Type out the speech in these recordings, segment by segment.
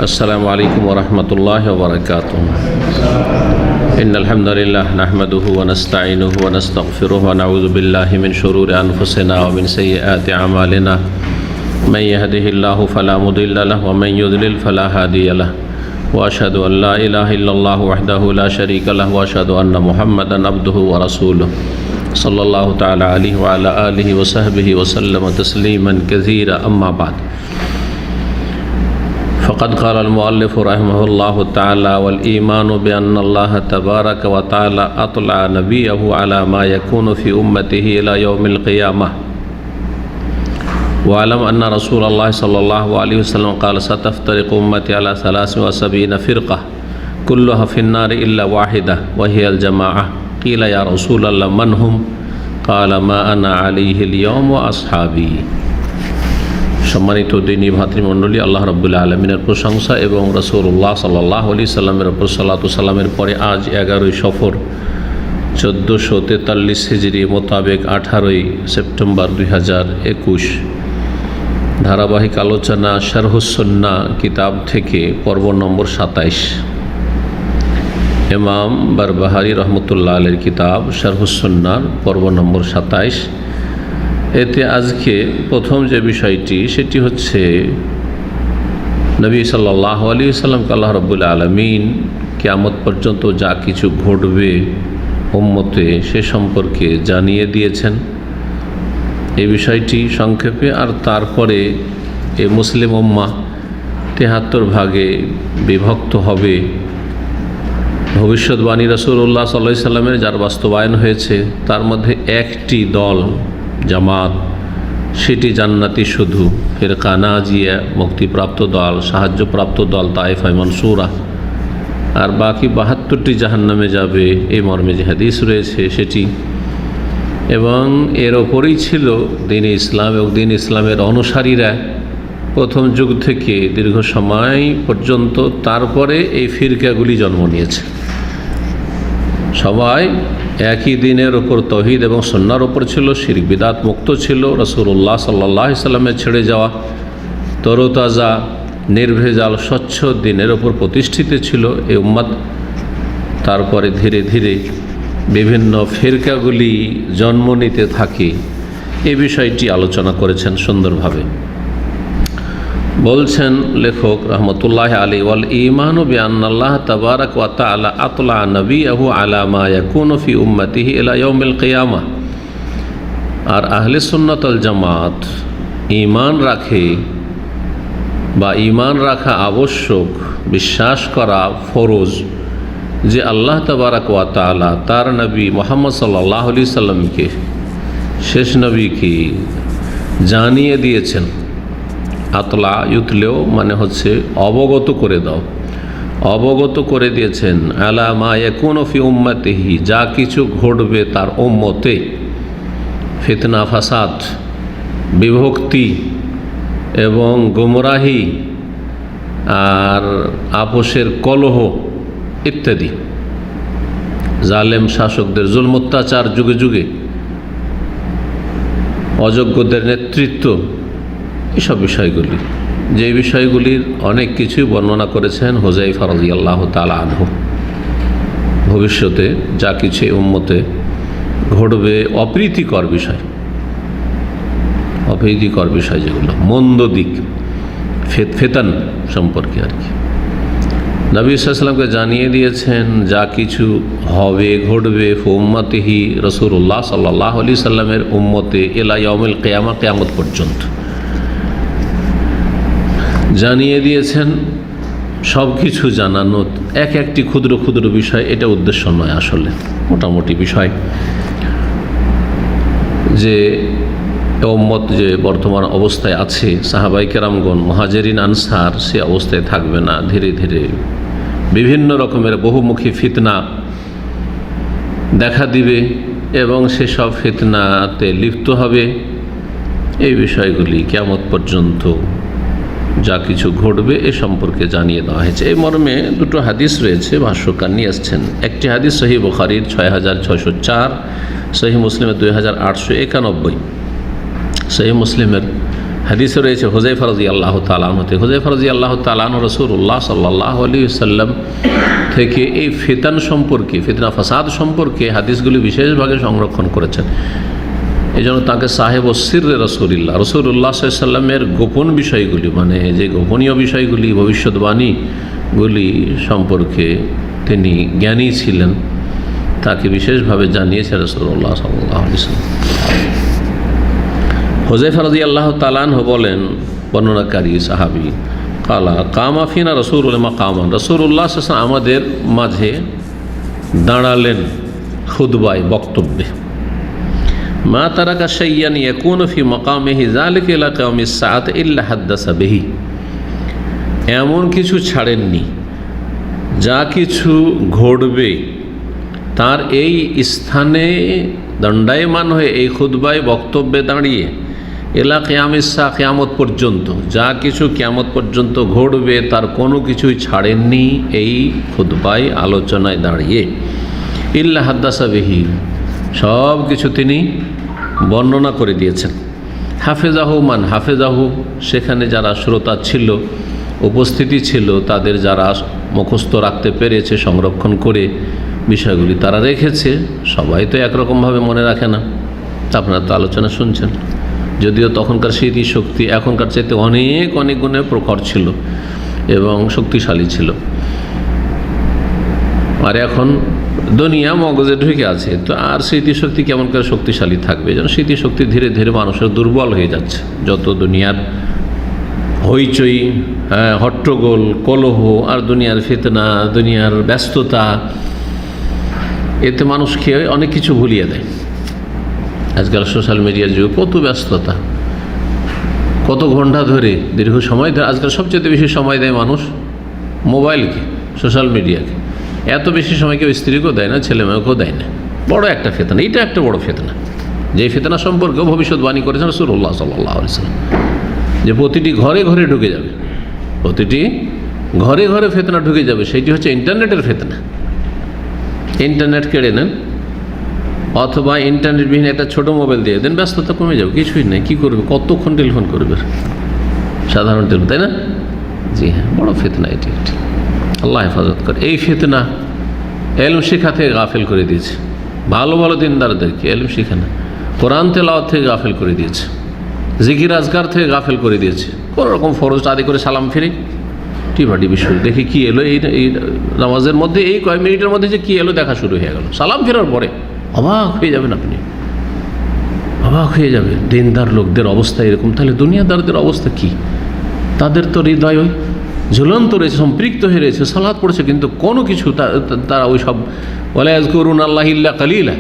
अस्सलामु अलैकुम वरहमतुल्लाहि वबरकातुहू। इन्नल हम्दुलिल्लाह नहमदुहु व नस्तईनुहु व नस्तगफिरुहु व नऊज़ु बिल्लाहि मिन शुरूरि अनफुसिना व मिन सय्यिआति अमालिना। मन यहदिहिल्लाहु फला मुदिल्ल लहु व मन युद्लिल फला हादिय लहु। व अशहदु अन ला इलाहा इल्लल्लाहु वहदहु ला शरीका लहु व अशहदु अन्ना मुहम्मदन अब्दुहु व रसूलुहु सल्लल्लाहु तआला अलैहि व अला आलिहि व सहबिहि व सल्लम तस्लीमन कसीरा। अम्मा बाद, फ़क़द क़ाल अल-मुअल्लिफ़ु रहिमहुल्लाहु तआला वल ईमानु बिअन्नल्लाह तबारक व तआला अतला नबियहु अला मा यकूनु फ़ी उम्मतिही इला यौमिल क़ियामह व अलम अन्ना रसूलल्लाह सल्लल्लाहु अलैहि वसल्लम क़ाल सतफ़्तरिक़ु उम्मती अला 73 फ़िरक़ह कुल्लुहा फ़िन्नारि इल्ला वाहिदा व हियल जमाअह। क़ील या रसूलल्लाह मन हुम? क़ाल मा अना अलैहिल यौम व असहाबी। সম্মানিত দিনী ভাতৃমণ্ডলী, আল্লাহ রাব্বুল আলামিনের প্রশংসা এবং রাসূলুল্লাহ সাল্লাল্লাহু আলাইহি সাল্লামের উপর সালাতু সালামের পরে আজ 11ই সফর 1443 হিজরি মোতাবেক 18ই সেপ্টেম্বর 2021 ধারাবাহিক আলোচনা শারহুস সুন্নাহ কিতাব থেকে পর্ব নম্বর 27, ইমাম বারবাহারি রহমতুল্লাহ আলাইহির কিতাব শারহুস সুন্নাহ পর্ব নম্বর 27। এতে আজকে প্রথম যে বিষয়টি সেটি হচ্ছে নবী সাল্লাল্লাহু আলাইহি ওয়াসাল্লামকে আল্লাহ রাব্বুল আলামিন কিয়ামত পর্যন্ত যা কিছু ঘটবে উম্মতে সে সম্পর্কে জানিয়ে দিয়েছেন, এই বিষয়টি সংক্ষেপে। আর তারপরে এই মুসলিম উম্মাহ 73 ভাগে বিভক্ত হবে। ভবিষ্যৎবাণী রাসূলুল্লাহ সাল্লাল্লাহু আলাইহি সাল্লামের যার বাস্তবায়ন হয়েছে তার মধ্যে একটি দল জামাত, সেটি জান্নাতি শুধু, ফিরকা নাজিয়া মুক্তিপ্রাপ্ত দল, সাহায্যপ্রাপ্ত দল তায়েফা মানসুরা, আর বাকি 72টি জাহান্নামে যাবে এই মর্মে যে হাদিস রয়েছে সেটি। এবং এর ওপরেই ছিল দ্বীন ইসলাম এবং দ্বীন ইসলামের অনুসারীরা প্রথম যুগ থেকে দীর্ঘ সময় পর্যন্ত। তারপরে এই ফিরকাগুলি জন্ম নিয়েছে। সবাই একই দিনের ওপর তৌহিদ এবং সুন্নাহর ওপর ছিল, শিরক বিদআত মুক্ত ছিল, রাসূলুল্লাহ সাল্লাল্লাহু আলাইহি সাল্লামের ছেড়ে যাওয়া তরতাজা নির্ভেজাল স্বচ্ছ দিনের ওপর প্রতিষ্ঠিত ছিল এই উম্মত। তারপরে ধীরে ধীরে বিভিন্ন ফিরকাগুলি জন্ম নিতে থাকে। এই বিষয়টি আলোচনা করেছেন সুন্দরভাবে। বলছেন লেখক রহমতুল্লাহ আলাইহি, ওয়াল ঈমানু বিআন্নাল্লাহ তাবারাক ওয়া তাআলা আতলা নবিয়হু আলা মা ইয়াকুনু ফি উম্মতিহি ইলা ইয়াউমিল কিয়ামাহ। আর আহলে সুন্নাত ওয়াল জামাত ঈমান রাখে বা ঈমান রাখা আবশ্যক, বিশ্বাস করা ফরজ যে আল্লাহ তাবারাক ওয়া তাআলা তার নবী মুহাম্মদ সাল্লাল্লাহু আলাইহি সাল্লামকে, শেষ নবীকে জানিয়ে দিয়েছেন। আতলা ইউতলেও মানে হচ্ছে অবগত করে দাও, অবগত করে দিয়েছেন। আলা মা ইয়াকুনু ফি উম্মতিহি, যা কিছু ঘটবে তার উম্মতে, ফিতনা ফাসাদ, বিভক্তি এবং গুমরাহি আর আপোষের কলহ ইত্যাদি, জালেম শাসকদের জুলম অত্যাচার, যুগে যুগে অযোগ্যদের নেতৃত্ব, এসব বিষয়গুলি, যে বিষয়গুলির অনেক কিছুই বর্ণনা করেছেন হুযায়ফা রাদিয়াল্লাহু তাআলা আনহু। ভবিষ্যতে যা কিছু উম্মতে ঘটবে অপ্রীতিকর বিষয়, অপ্রীতিকর বিষয় যেগুলো মন্দ দিক, ফিতন সম্পর্কে আর কি নবী সাল্লাল্লাহু আলাইহি ওয়াসাল্লামকে জানিয়ে দিয়েছেন যা কিছু হবে ঘটবে। উম্মতিহি, রাসূলুল্লাহ সাল্লাল্লাহু আলাইহি সাল্লামের উম্মতে ইলা ইয়াউমিল কিয়ামাহ, কিয়ামত পর্যন্ত জানিয়ে দিয়েছেন। সব কিছু জানানো, এক একটি ক্ষুদ্র ক্ষুদ্র বিষয়, এটা উদ্দেশ্য নয় আসলে, মোটামুটি বিষয় যে উম্মত যে বর্তমান অবস্থায় আছে, সাহাবায়ে কেরামগণ, মুহাজিরিন আনসার সে অবস্থায় থাকবে না। ধীরে ধীরে বিভিন্ন রকমের বহুমুখী ফিতনা দেখা দিবে এবং সেসব ফিতনাতে লিপ্ত হবে। এই বিষয়গুলি কিয়ামত পর্যন্ত যা কিছু ঘটবে এ সম্পর্কে জানিয়ে দেওয়া হয়েছে। এই মর্মে দুটো হাদিস রয়েছে, ভাষ্যকার নিয়ে আসছেন। একটি হাদিস সহিহ বুখারীর 6604, সহিহ মুসলিমের 2891, সহিহ মুসলিমের হাদিসে রয়েছে হুযায়ফা রাদিয়াল্লাহু তাআলা আনহু থেকে, হুযায়ফা রাদিয়াল্লাহু তাআলা আনহু রাসূলুল্লাহ সাল্লাল্লাহু আলাইহি ওয়াসাল্লাম থেকে এই ফিতনা সম্পর্কে, ফিতনা ফাসাদ সম্পর্কে হাদিসগুলি বিশেষভাবে সংরক্ষণ করেছেন। এই জন্য তাকে সাহেব ও সিররে রাসূলুল্লাহ সাল্লাল্লাহু আলাইহি ওয়াসাল্লামের গোপন বিষয়গুলি, মানে যে গোপনীয় বিষয়গুলি, ভবিষ্যৎবাণীগুলি সম্পর্কে তিনি জ্ঞানী ছিলেন, তাকে বিশেষভাবে জানিয়েছে রাসূলুল্লাহ সাল্লাল্লাহু আলাইহি ওয়াসাল্লাম। হুযায়ফা রাদিয়াল্লাহু তাআলা আনহু বলেন, বর্ণনাকারী সাহাবী, কালা কামা ফিনা রাসূলুল্লাহ মাকামান, রাসূলুল্লাহ সাল্লাল্লাহু আলাইহি ওয়াসাল্লাম আমাদের মাঝে দাঁড়ালেন খুতবায়, বক্তব্যে। মা তারাকা শাইয়ান ইয়াকুনু ফি মাকামিহি যালিকা ইলা কিয়ামিস সাআত ইল্লা হাদ্দাসা বিহি, এমন কিছু ছাড়েননি যা কিছু ঘটবে তার এই স্থানে দণ্ডায়মান হয়ে এই খুতবায় বক্তব্যে দাঁড়িয়ে এলা কিয়ামিস সাআত, কিয়ামত পর্যন্ত যা কিছু কিয়ামত পর্যন্ত ঘটবে তার কোনো কিছুই ছাড়েননি এই খুতবায়, আলোচনায় দাঁড়িয়ে। ইল্লা হাদ্দাসা বিহি, সব কিছু তিনি বর্ণনা করে দিয়েছেন। হাফেজাহু মান হাফেজাহু, সেখানে যারা শ্রোতা ছিল, উপস্থিতি ছিল, তাদের যারা মুখস্থ রাখতে পেরেছে, সংরক্ষণ করে বিষয়গুলি তারা রেখেছে। সবাই তো একরকমভাবে মনে রাখে না, আপনারা তো আলোচনা শুনছেন। যদিও তখনকার স্মৃতিশক্তি এখনকার চাইতে অনেক অনেক গুণে প্রখর ছিল এবং শক্তিশালী ছিল। আর এখন দুনিয়া মগজে ঢুকে আছে, তো আর স্মৃতিশক্তি কেমন করে শক্তিশালী থাকবে? যেন স্মৃতিশক্তি ধীরে ধীরে মানুষের দুর্বল হয়ে যাচ্ছে। যত দুনিয়ার হইচই, হট্টগোল, কলহ, আর দুনিয়ার ফিতনা, দুনিয়ার ব্যস্ততা, এতে মানুষকে অনেক কিছু ভুলিয়ে দেয়। আজকাল সোশ্যাল মিডিয়ার যুগে কত ব্যস্ততা, কত ঘন্টা ধরে, দীর্ঘ সময় ধরে, আজকাল সবচেয়ে বেশি সময় দেয় মানুষ মোবাইলকে, সোশ্যাল মিডিয়াকে। এত বেশি সময় কেউ স্ত্রীকেও দেয় না, ছেলে মেয়েকেও দেয় না। বড় একটা ফিতনা, এটা একটা বড় ফিতনা। যে ফিতনা সম্পর্কেও ভবিষ্যৎবাণী করেছেন রাসূলুল্লাহ সাল্লাল্লাহু আলাইহি ওয়াসাল্লাম, যে প্রতিটি ঘরে ঘরে ঢুকে যাবে, প্রতিটি ঘরে ঘরে ফিতনা ঢুকে যাবে। সেইটি হচ্ছে ইন্টারনেটের ফিতনা। ইন্টারনেট কেড়ে নেন, অথবা ইন্টারনেটবিহীন একটা ছোটো মোবাইল দিয়ে দেন, ব্যস্ততা কমে যাবে। কিছুই নেই, কী করবে? কতক্ষণ টেলিফোন করবে? সাধারণ টেলিফোন, তাই না? জি হ্যাঁ, বড় ফিতনা এটি একটি। আল্লাহ হেফাজত করে। এই ফিতনা এলম শিক্ষা থেকে গাফেল করে দিয়েছে, ভালো ভালো দিনদারদেরকে এলম শিখে না, কোরআন তেলাওয়াত থেকে গাফেল করে দিয়েছে, জিকির আজকার থেকে গাফেল করে দিয়েছে। কোনো রকম ফরজ আদি করে সালাম ফিরে টিভাটি বিষয় দেখি কী এলো এই নামাজের মধ্যে, এই কয়েক মিনিটের মধ্যে যে কী এলো দেখা শুরু হয়ে গেল। সালাম ফেরার পরে অবাক হয়ে যাবেন আপনি, অবাক হয়ে যাবে। দিনদার লোকদের অবস্থা এরকম, তাহলে দুনিয়াদারদের অবস্থা কি? তাদের তো হৃদয় ওই ঝুলন্ত রয়েছে, সম্পৃক্ত হয়ে রয়েছে, সালাত পড়েছে, কিন্তু কোনো কিছু তারা ওই সব ওয়ালা ইয়াযকুরুনা আল্লাহ ইল্লা কালিলা,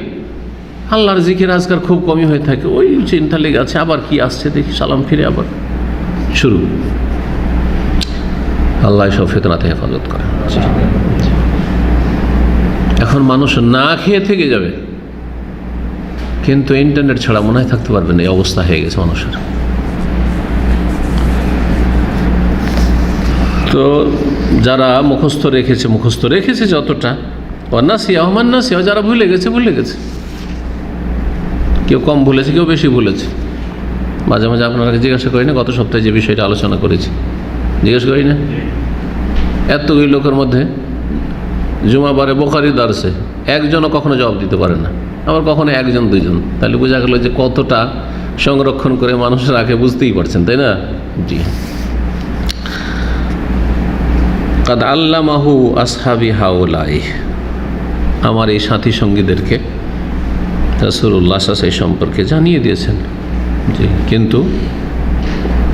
আল্লাহর জিকির আজকার খুব কমই হয়ে থাকে। ওই চিন্তা লেগে আছে, আবার কি আসছে দেখি, সালাম ফিরে আবার শুরু। আল্লাহ সব ফিতনাতে হেফাজত করে। এখন মানুষ না খেয়ে থেকে যাবে, কিন্তু ইন্টারনেট ছাড়া মনে হয় থাকতে পারবে না, এই অবস্থা হয়ে গেছে মানুষের। তো যারা মুখস্থ রেখেছে যতটা, অনাসিয়া অমান্নাসিয়া, যারা ভুলে গেছে। কেউ কম ভুলেছে, কেউ বেশি ভুলেছে। মাঝে মাঝে আপনারা জিজ্ঞাসা করি না, গত সপ্তাহে যে বিষয়টা আলোচনা করেছি, জিজ্ঞাসা করি না? এতগুলি লোকের মধ্যে জুমাবারে বুখারী দার্সে একজনও কখনো জবাব দিতে পারে না, আবার কখনো একজন দুইজন। তাহলে বোঝা গেল যে কতটা সংরক্ষণ করে মানুষ রাখে, বুঝতেই পারছেন, তাই না? জি। কাদ আল্লামাহু আসহাবি হাউলাই, আমার এই সাথী সঙ্গীদেরকে রাসূলুল্লাহ সাল্লাল্লাহু আলাইহি সম্পর্কে জানিয়ে দিয়েছেন। জি, কিন্তু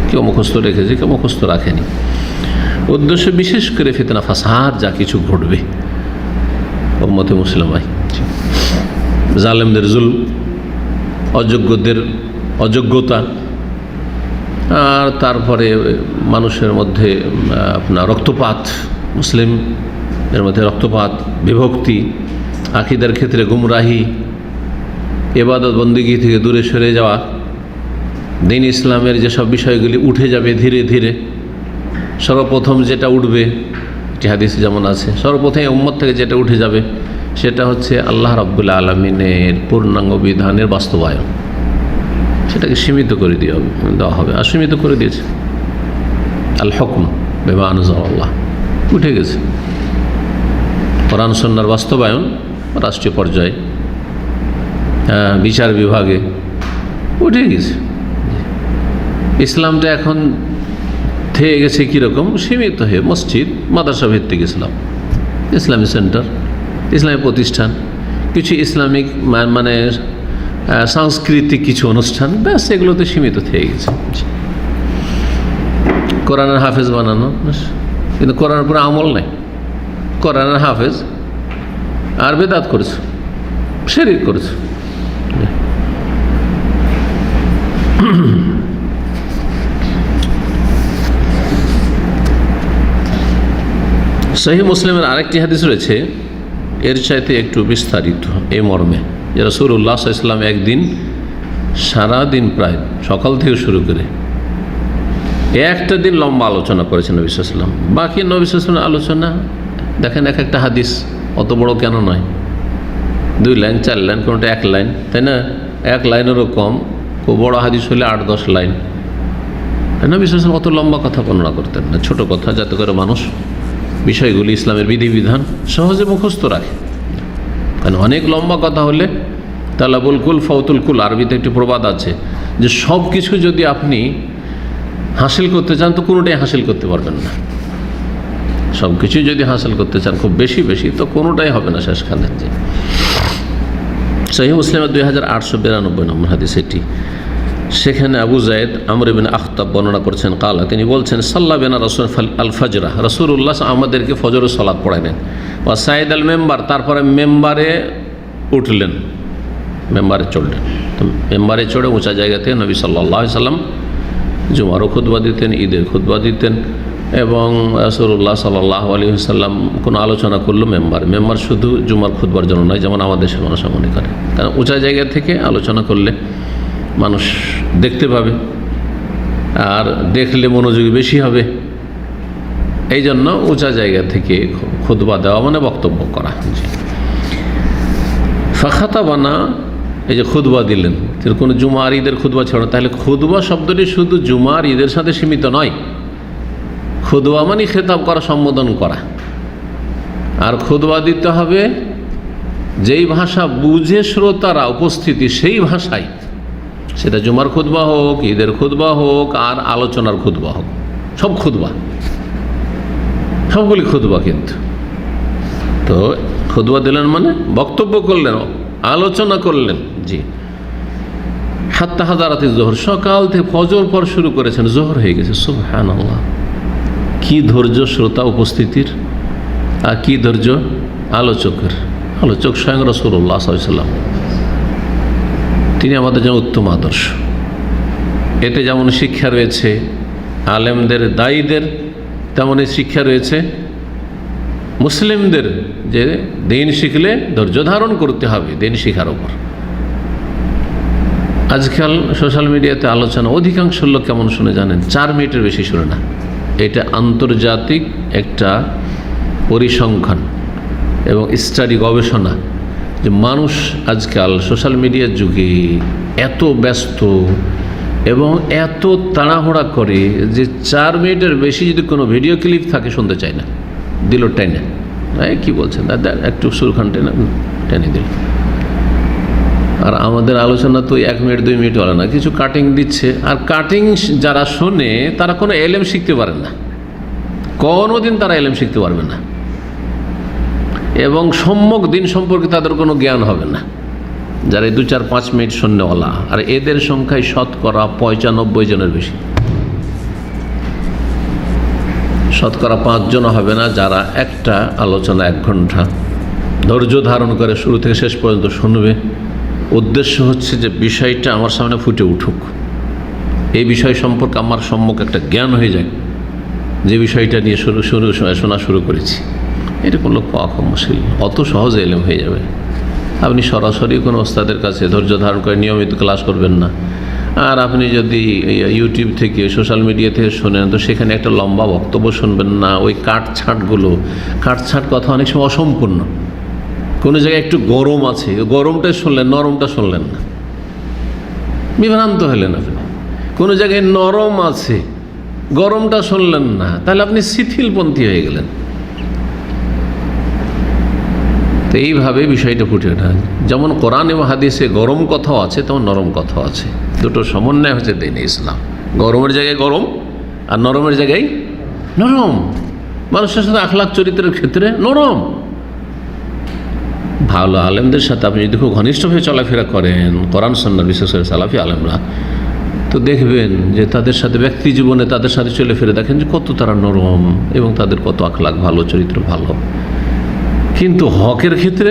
কেউ মুখস্থ রেখেছে, কেউ মুখস্থ রাখেনি। উদ্দেশ্য বিশেষ করে ফিতনা ফাসাদ যা কিছু ঘটবে উম্মতে মুসলিমায়, জালেমদের জুলম, অযোগ্যদের অযোগ্যতা, আর তারপরে মানুষের মধ্যে আপনার রক্তপাত, মুসলিমদের মধ্যে রক্তপাত, বিভক্তি, আকীদার ক্ষেত্রে গুমরাহি, ইবাদত বন্দেগী থেকে দূরে সরে যাওয়া, দ্বীন ইসলামের যেসব বিষয়গুলি উঠে যাবে ধীরে ধীরে। সর্বপ্রথম যেটা উঠবে, একটি হাদিসে যেমন আছে, সর্বপ্রথম উম্মত থেকে যেটা উঠে যাবে সেটা হচ্ছে আল্লাহ রাব্বুল আলামিনের পূর্ণাঙ্গ বিধানের বাস্তবায়ন। এটাকে সীমিত করে দেওয়া হবে, আর সীমিত করে দিয়েছে। আল হুকম বিমা আনজালাল্লাহ উঠে গেছে। কোরআন সুন্নাহর বাস্তবায়ন রাষ্ট্রীয় পর্যায়ে, বিচার বিভাগে উঠে গেছে। ইসলামটা এখন থেকে গেছে কীরকম, সীমিত হয়ে মসজিদ মাদ্রাসা ভিত্তিক ইসলাম, ইসলামী সেন্টার, ইসলামী প্রতিষ্ঠান, কিছু ইসলামিক মানে সাংস্কৃতিক কিছু অনুষ্ঠান, ব্যাস এগুলোতে সীমিত থেকে গেছে। কোরআনের হাফেজ বানানো, কিন্তু কোরআনের উপরে আমল নেই। কোরআনের হাফেজ আর বেদাত করেছে, শিরক করেছে। সহিহ মুসলিমের আরেকটি হাদিস রয়েছে এর চাইতে একটু বিস্তারিত এই মর্মে, যে রাসূলুল্লাহ সাল্লাল্লাহু আলাইহি ওয়াসাল্লাম একদিন সারাদিন প্রায় সকাল থেকে শুরু করে একটা দিন লম্বা আলোচনা করেছেন নবী সাল্লাল্লাহু আলাইহি ওয়াসাল্লাম। বাকি নবী সাল্লাল্লাহু আলাইহি ওয়াসাল্লামের আলোচনা দেখেন এক একটা হাদিস অত বড় কেন নয়, 2 লাইন 4 লাইন, কোনোটা 1 লাইন, তাই না? 1 লাইনেরও কম, খুব বড় হাদিস হলে 8-10 লাইন। নবী সাল্লাল্লাহু আলাইহি ওয়াসাল্লাম অত লম্বা কথা বর্ণনা করতেন না, ছোট কথা, যাতে করে মানুষ বিষয়গুলি ইসলামের বিধিবিধান সহজে মুখস্থ রাখে। কারণ অনেক লম্বা কথা হলে তালাবুল কুল ফাউতুল কুল, আরবিতে একটি প্রবাদ আছে যে সব কিছু যদি আপনি হাসিল করতে চান তো কোনোটাই হাসিল করতে পারবেন না। সব কিছু যদি হাসিল করতে চান খুব বেশি বেশি, তো কোনোটাই হবে না শেষখানে। যে সহিহ মুসলিমের 2892 নম্বর হাদিস এটি। সেখানে আবু যায়েদ আমর ইবনে আখতাব বর্ণনা করছেন, কালা, তিনি বলছেন, সাল্লা বিনা রাসূল আল ফাজরা, রাসূলুল্লাহ আমাদেরকে ফজরের সালাত পড়াইলেন। ওয়া সাইদ আল মেম্বার, তারপরে মেম্বারে উঠলেন, মেম্বারে চড়লেন। তো মেম্বারে চড়ে উঁচা জায়গা থেকে নবী সাল্লাল্লাহু আলাইহি সাল্লাম জুমারও খুতবা দিতেন, ঈদের খুতবা দিতেন, এবং রাসূলুল্লাহ সাল্লাল্লাহু আলাইহি ওয়াসাল্লাম কোনো আলোচনা করলো মেম্বার শুধু জুমার খুতবার জন্য নয়, যেমন আমাদের সে মানুষ মনে করে। কারণ উঁচা জায়গা থেকে আলোচনা করলে মানুষ দেখতে পাবে, আর দেখলে মনোযোগী বেশি হবে। এই জন্য উঁচা জায়গা থেকে খুতবা দেওয়া মানে বক্তব্য করা। ফাখাতাবানা, এই যে খুতবা দিলেন, কোনো জুমা আর ঈদের খুতবা ছিল না। তাহলে খুতবা শব্দটি শুধু জুমা আর ঈদের সাথে সীমিত নয়। খুতবা মানে খেতাব করা, সম্বোধন করা। আর খুতবা দিতে হবে যেই ভাষা বুঝে শ্রোতারা উপস্থিতি, সেই ভাষায়, সেটা জুমার খুতবা হোক, ঈদের খুতবা হোক, আর আলোচনার খুতবা হোক, সব খুতবা, সবগুলি খুতবা। কিন্তু তো খুতবা দিলেন মানে বক্তব্য করলেন, আলোচনা করলেন। জি, হাত্তা হাজারাতি জোহর, সকাল থেকে ফজর পর শুরু করেছেন, জোহর হয়ে গেছে। সুবহানাল্লাহ, কি ধৈর্য শ্রোতা উপস্থিতির, আর কি ধৈর্য আলোচকের। আলোচক স্বয়ং রাসূলুল্লাহ সাল্লাল্লাহু আলাইহি ওয়াসাল্লাম, তিনি আমাদের জন্য উত্তম আদর্শ। এতে যেমন শিক্ষা রয়েছে আলেমদের, দায়ীদের, তেমনই শিক্ষা রয়েছে মুসলিমদের, যে দিন শিখলে ধৈর্য ধারণ করতে হবে দিন শিখার ওপর। আজকাল সোশ্যাল মিডিয়াতে আলোচনা অধিকাংশ লোক কেমন শুনে জানেন? 4 মিনিটের বেশি শুনে না। এটা আন্তর্জাতিক একটা পরিসংখ্যান এবং স্টাডি, গবেষণা, যে মানুষ আজকাল সোশ্যাল মিডিয়ার যুগে এত ব্যস্ত এবং এত তাড়াহুড়া করে যে 4 মিনিটের বেশি যদি কোনো ভিডিও ক্লিপ থাকে শুনতে চায় না, দিল টেনে। কি বলছেন দাদা, একটু সুরখান টেনে দিল। আর আমাদের আলোচনা তো 1 মিনিট 2 মিনিট হলো না, কিছু কাটিং দিচ্ছে। আর কাটিং যারা শোনে তারা কোনো এলেম শিখতে পারেন না, কোনোদিন তারা এলেম শিখতে পারবে না, এবং সম্যক দিন সম্পর্কে তাদের কোনো জ্ঞান হবে না, যারা 2, 4, 5 মিনিট শূন্যওয়ালা। আর এদের সংখ্যায় শতকরা 95 জনের বেশি। শতকরা 5 জন হবে না যারা একটা আলোচনা 1 ঘন্টা ধৈর্য ধারণ করে শুরু থেকে শেষ পর্যন্ত শুনবে। উদ্দেশ্য হচ্ছে যে বিষয়টা আমার সামনে ফুটে উঠুক, এই বিষয় সম্পর্কে আমার সম্যক একটা জ্ঞান হয়ে যায়, যে বিষয়টা নিয়ে শোনা শুরু করেছি। এটা কোনো লোক পাওয়া খুব মুশকিল, অত সহজে এলেম হয়ে যাবে। আপনি সরাসরি কোনো ওস্তাদের কাছে ধৈর্য ধারণ করে নিয়মিত ক্লাস করবেন না। আর আপনি যদি ইউটিউব থেকে, সোশ্যাল মিডিয়া থেকে শোনেন, তো সেখানে একটা লম্বা বক্তব্য শুনবেন না। ওই কাটছাঁট কথা অনেক সময় অসম্পূর্ণ, কোনো জায়গায় একটু গরম আছে, গরমটা শুনলেন, নরমটা শুনলেন না। বিভ্রান্ত হলেন আপনি। কোনো জায়গায় নরম আছে, গরমটা শুনলেন না, তাহলে আপনি শিথিলপন্থী হয়ে গেলেন। তো এইভাবে বিষয়টা ফুটে ওঠে। যেমন কোরআন এবং হাদিসে গরম কথাও আছে, তেমন নরম কথাও আছে। দুটো সমন্বয় হচ্ছে দিন ইসলাম। গরমের জায়গায় গরম আর নরমের জায়গায় নরম। মানুষের সাথে আখলাক চরিত্রের ক্ষেত্রে নরম। ভালো আলেমদের সাথে আপনি যদি খুব ঘনিষ্ঠভাবে চলাফেরা করেন, কোরআন সুন্নাহ বিশেষ করে সালাফি আলেমরা, তো দেখবেন যে তাদের সাথে ব্যক্তি জীবনে তাদের সাথে চলে ফিরে দেখেন যে কত তারা নরম এবং তাদের কত আখলাক ভালো, চরিত্র ভালো। কিন্তু হকের ক্ষেত্রে,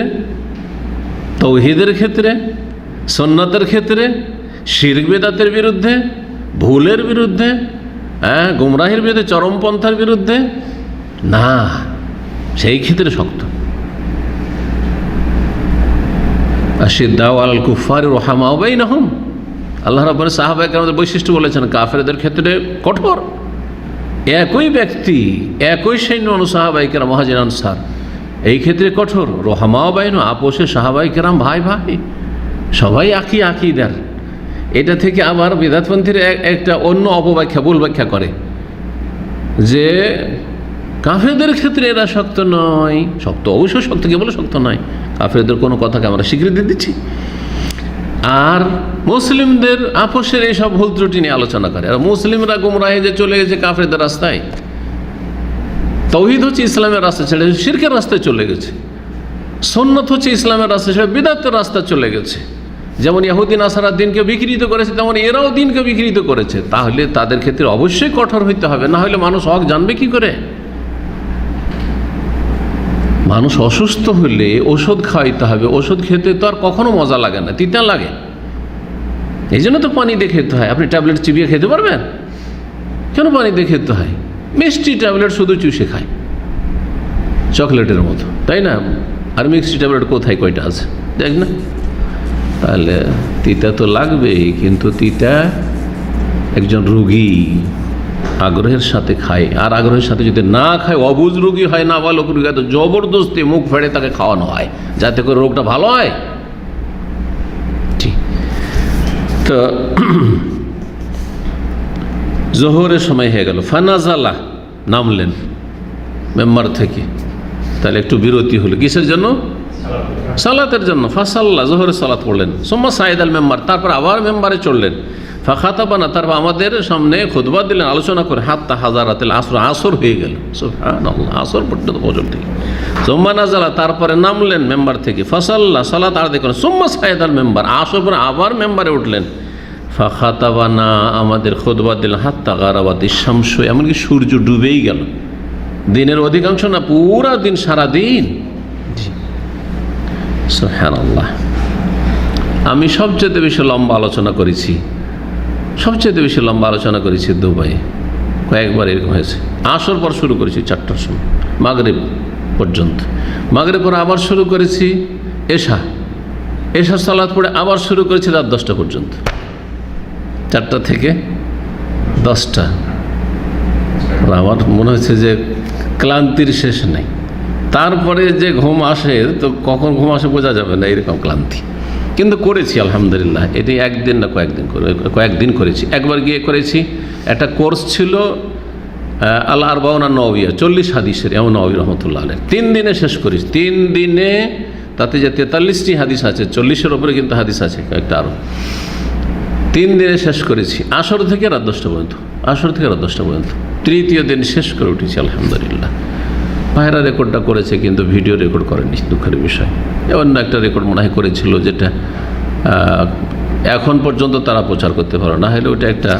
তৌহিদের ক্ষেত্রে, সুন্নাতের ক্ষেত্রে, শিরক বিদআতের বিরুদ্ধে, ভুলের বিরুদ্ধে, গুমরাহির বিরুদ্ধে, চরমপন্থার বিরুদ্ধে না, সেই ক্ষেত্রে শক্ত। আশিদ্দাউ আলাল কুফারি রুহামাউ বাইনাহুম। আল্লাহ রাব্বুল সাহাবায়ে কেরামদের বৈশিষ্ট্য বলেছেন, কাফেরদের ক্ষেত্রে কঠোর। একই ব্যক্তি, একই সৈন্য সাহাবায়ে কেরাম, মুহাজির আনসার, এই ক্ষেত্রে কঠোর। রুহামাউ বাইনাহুম, আপোষে সাহাবায়ে কেরাম ভাই ভাই, সবাই আকীদার। এটা থেকে আবার বিদআতপন্থীর একটা অন্য অপব্যাখ্যা, ভুল ব্যাখ্যা করে যে কাফেরদের ক্ষেত্রে এরা শক্ত নয়। শক্ত, অবশ্যই শক্ত, কে বলে শক্ত নয়? কাফেরদের কোনো কথাকে আমরা স্বীকৃতি দিচ্ছি। আর মুসলিমদের আপোষের এইসব ভুল ত্রুটি নিয়ে আলোচনা করে। আর মুসলিমরা গুমরাহে যে চলে গেছে কাফেরদের রাস্তায়, তাওহীদ হচ্ছে ইসলামের রাস্তা ছেড়ে শিরকের রাস্তায় চলে গেছে, সুন্নাত হচ্ছে ইসলামের রাস্তা ছেড়ে বিদআতের রাস্তা চলে গেছে। যেমন ইহুদি নাসারা দিনকে বিকৃত করেছে, তেমন এরাও দিনকে বিকৃত করেছে। তাহলে তাদের ক্ষেত্রে অবশ্যই কঠোর হইতে হবে, না হলে মানুষ হক জানবে কি করে? মানুষ অসুস্থ হলে ওষুধ খাওয়াইতে হবে। ওষুধ খেতে তো আর কখনো মজা লাগে না, তিতা লাগে। এই জন্য তো পানি দিয়ে খেতে হয়। আপনি ট্যাবলেট চিবিয়ে খেতে পারবেন? কেন পানি দিয়ে খেতে হয়? মিষ্টি ট্যাবলেট শুধু চুষে খায়, চকলেটের মতো, তাই না? আর মিষ্টি ট্যাবলেট কোথায় কয়টা আছে দেখ না? তাহলে তিতা তো লাগবেই, কিন্তু তিতা একজন রোগী আগ্রহের সাথে খায়। আর আগ্রহের সাথে যদি না খায়, অবুঝ রোগী হয়, না বালক রোগী হয়, তো জবরদস্তি মুখ ফেড়ে তাকে খাওয়ানো হয় যাতে করে রোগটা ভালো হয়। ঠিক। তো জোহরের সময় হয়ে গেল, ফানাজালা, নামলেন মেম্বার থেকে। তাহলে একটু বিরতি হলো, কিসের জন্য? সালাতের জন্য। ফাসাল্লা, জোহরের সালাত পড়লেন। সুম্মা সাইদ আল মেম্বার, তারপর আবার মেম্বারে চড়লেন। ফাখাতাবানা, তারপর আমাদের সামনে খুতবা দিলেন, আলোচনা করে। হাত্তা হাজারাতিল আসর, আসর হয়ে গেল। সুবহানাল্লাহ, আসর পর্যন্ত পর্যন্ত। সুম্মা নাজালা, তারপরে নামলেন মেম্বার থেকে। ফাসাল্লা, সালাত আর দেখলেন। সুম্মা সাইদ আল মেম্বার, আসর পরে আবার মেম্বারে উঠলেন। ফাখাতাবানা, আমাদের খুতবা দিলেন। হাত্তা গারাবাতি শামস, এমনকি সূর্য ডুবেই গেল। দিনের অধিকাংশ না, পুরা দিন, সারা দিন। সুবহানাল্লাহ। আমি সবচেয়ে বেশি লম্বা আলোচনা করেছি, সবচেয়ে বেশি লম্বা আলোচনা করেছি দুবাই। কয়েকবার এরকম হয়েছে। আসর পর শুরু করেছি 4টার সময়, মাগরিব পর্যন্ত। মাগরিব পরে আবার শুরু করেছি এশা সালাত পড়ে আবার শুরু করেছি রাত 10টা পর্যন্ত। 4টা থেকে 10টা। আমার মনে হচ্ছে যে ক্লান্তির শেষ নেই। তারপরে যে ঘুম আসে, তো কখন ঘুম আসে বোঝা যাবে না, এরকম ক্লান্তি। কিন্তু করেছি আলহামদুলিল্লাহ। এটি একদিন না কয়েকদিন করেছি। একবার গিয়ে করেছি, একটা কোর্স ছিল আল আরবাউন নওয়িয়া, 40 হাদিসের, এমন নওয়ি রহমতুল্লাহ আলাইহি। 3 দিনে শেষ করেছি। 3 দিনে তাতে যে 43টি হাদিস আছে, 40-এর ওপরে কিন্তু হাদিস আছে একটা আরও। 3 দিনে শেষ করেছি, আসর থেকে রাত 10টা পর্যন্ত। আসর থেকে রাত 10টা পর্যন্ত। 3য় দিন শেষ করে উঠেছি আলহামদুলিল্লাহ। ভাইরা রেকর্ডটা করেছে, কিন্তু ভিডিও রেকর্ড করেনি, দুঃখের বিষয়। অন্য একটা রেকর্ড মনে হয় করেছিল, যেটা এখন পর্যন্ত তারা প্রচার করতে পারে না। হলে ওটা একটা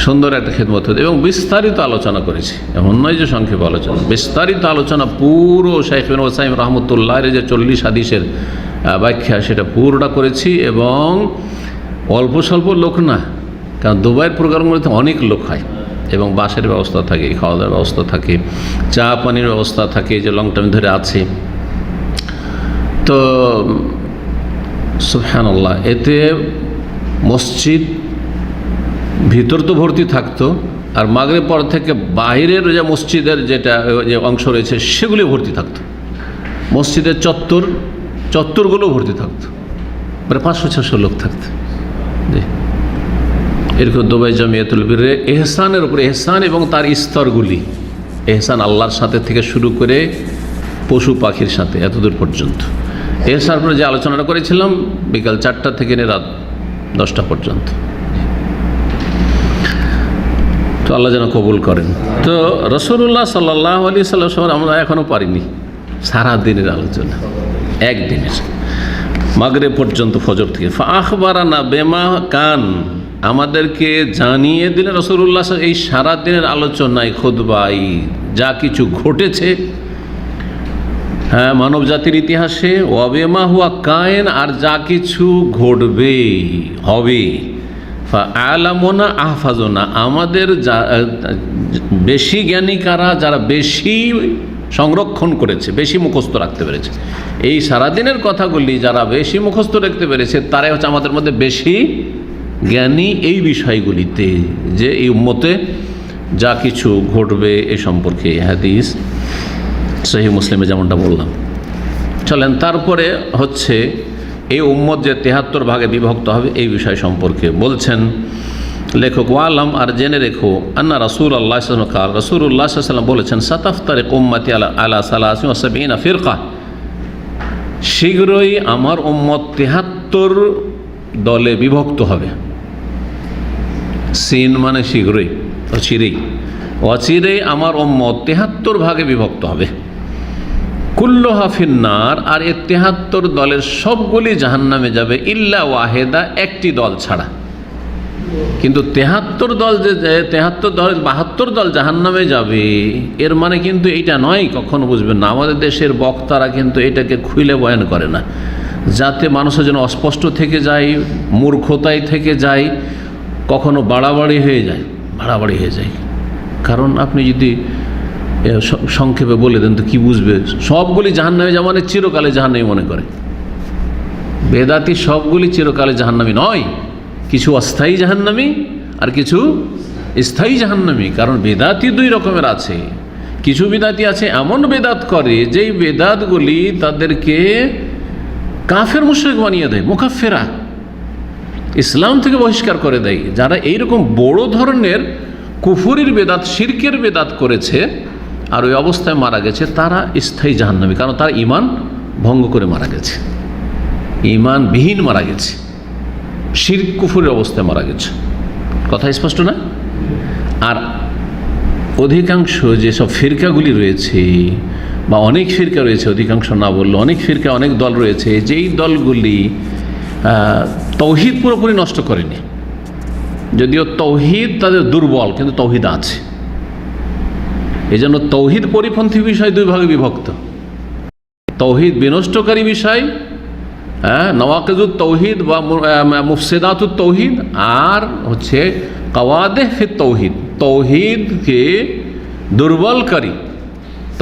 সুন্দর একটা খেদমত হতো। এবং বিস্তারিত আলোচনা করেছি, এমন নয় যে সংক্ষেপে আলোচনা, বিস্তারিত আলোচনা। পুরো শাইখ ইবনে ওসাইম রহমতুল্লাহর যে 40 হাদিসের ব্যাখ্যা, সেটা পুরোটা করেছি। এবং অল্প স্বল্প লোক না, কারণ দুবাইয়ের প্রোগ্রামগুলোতে অনেক লোক হয়, এবং বাসের ব্যবস্থা থাকে, খাওয়া দাওয়ার ব্যবস্থা থাকে, চা পানির ব্যবস্থা থাকে, যে লং টাইম ধরে আছে। তো সুবহানাল্লাহ, এতে মসজিদ ভিতর তো ভর্তি থাকতো, আর মাগরিব পর থেকে বাইরের যে মসজিদের যেটা যে অংশ রয়েছে সেগুলি ভর্তি থাকতো। মসজিদের চত্বরগুলো ভর্তি থাকতো, প্রায় 500-600 লোক থাকতো। এরকম দুবাই জামিয়াতুল বীরে এহসানের উপরে এহসান এবং তার স্তরগুলি, এহসান আল্লাহর সাথে থেকে শুরু করে পশু পাখির সাথে এতদূর পর্যন্ত। এহসানের উপরে যে আলোচনাটা করেছিলাম বিকাল 4টা থেকে রাত 10টা পর্যন্ত। তো আল্লাহ যেন কবুল করেন। তো রাসূলুল্লাহ সাল্লাল্লাহু আলাইহি ওয়াসাল্লাম আমরা এখনও পারিনি সারা দিনের আলোচনা, একদিনের মাগরিব পর্যন্ত, ফজর থেকে। ফাআখবারানা বিমা কান, আমাদেরকে জানিয়ে দিলেন রাসূলুল্লাহ এই সারা দিনের আলোচনায়, খুতবায় যা কিছু ঘটেছে হ্যাঁ মানব জাতির ইতিহাসে, ওয়াবেমা হুয়া কায়েন, আর যা কিছু ঘটবে হবে, আলামোনা আহফাজোনা, আমাদের বেশি জ্ঞানী কারা, যারা বেশি সংরক্ষণ করেছে, বেশি মুখস্থ রাখতে পেরেছে, এই সারাদিনের কথাগুলি যারা বেশি মুখস্থ রাখতে পেরেছে তারাই হচ্ছে আমাদের মধ্যে বেশি জ্ঞানী এই বিষয়গুলিতে, যে এই উম্মতে যা কিছু ঘটবে এ সম্পর্কে। হাদিস সহিহ মুসলিমে যেমনটা বললাম। চলেন তারপরে হচ্ছে এই উম্মত যে 73 ভাগে বিভক্ত হবে এই বিষয় সম্পর্কে বলছেন লেখক, ওয়ালাম, আর জেনে রেখো, আন্না রাসূলুল্লাহ সাল্লাল্লাহু আলাইহি ওয়াসাল্লাম, রাসূলুল্লাহ সাল্লাল্লাহু আলাইহি ওয়াসাল্লাম বলেছেন, সাতাফতারিক উম্মতি আলা 73 ফিরকা, শীঘ্রই আমার উম্মত 73 দলে বিভক্ত হবে। সিন মানে শীঘ্রই, অচিরেই, অচিরেই আমার উম্মত 73 ভাগে বিভক্ত হবে। কুল্লুহা ফিন্নার, আর এ 73 দলের সবগুলি জাহান্নামে যাবে, ইল্লা ওয়াহেদা, একটি দল ছাড়া। কিন্তু 73 দল যে 73 দল 72 দল জাহান্নামে যাবে, এর মানে কিন্তু এইটা নয়, কখনো বুঝবেন না। আমাদের দেশের বক্তারা কিন্তু এটাকে খুলে বয়ান করে না, যাতে মানুষের যেন অস্পষ্ট থেকে যায়, মূর্খতায় থেকে যায়, কখনো বাড়াবাড়ি হয়ে যায়, বাড়াবাড়ি হয়ে যায়। কারণ আপনি যদি সংক্ষেপে বলে দেন তো কি বুঝবে? সবগুলি জাহান্নামে যাওয়া মানে চিরকালে জাহান্নামী মনে করে। বেদাতি সবগুলি চিরকালে জাহান্নামী নয়, কিছু অস্থায়ী জাহান্নামী আর কিছু স্থায়ী জাহান্নামী। কারণ বেদাতি 2 রকমের আছে। কিছু বেদাতি আছে এমন বেদাত করে যেই বেদাতগুলি তাদেরকে কাফের মুশরিক বানিয়ে দেয়, মুকাফফিরা, ইসলাম থেকে বহিষ্কার করে দেয়। যারা এইরকম বড় ধরনের কুফুরির বেদাত, শিরকের বেদাত করেছে আর ওই অবস্থায় মারা গেছে, তারা স্থায়ী জাহান্নামী। কারণ তারা ঈমান ভঙ্গ করে মারা গেছে, ঈমানবিহীন মারা গেছে, শিরক কুফুরের অবস্থায় মারা গেছে। কথা স্পষ্ট না? আর অধিকাংশ যেসব ফিরকাগুলি রয়েছে, বা অনেক ফিরকা রয়েছে, অধিকাংশ না বললো অনেক ফিরকা, অনেক দল রয়েছে, যেই দলগুলি তৌহিদ পুরোপুরি নষ্ট করেনি, যদিও তৌহিদ তাদের দুর্বল, কিন্তু তৌহিদ আছে। এই জন্য তৌহিদ পরিপন্থী বিষয় 2 ভাগে বিভক্ত। তৌহিদ বিনষ্টকারী বিষয়, নওয়াকিদুত তৌহিদ বা মুফসিদাতুত তৌহিদ, আর হচ্ছে কওয়াদেহ ফিত তৌহিদ, তৌহিদকে দুর্বলকারী,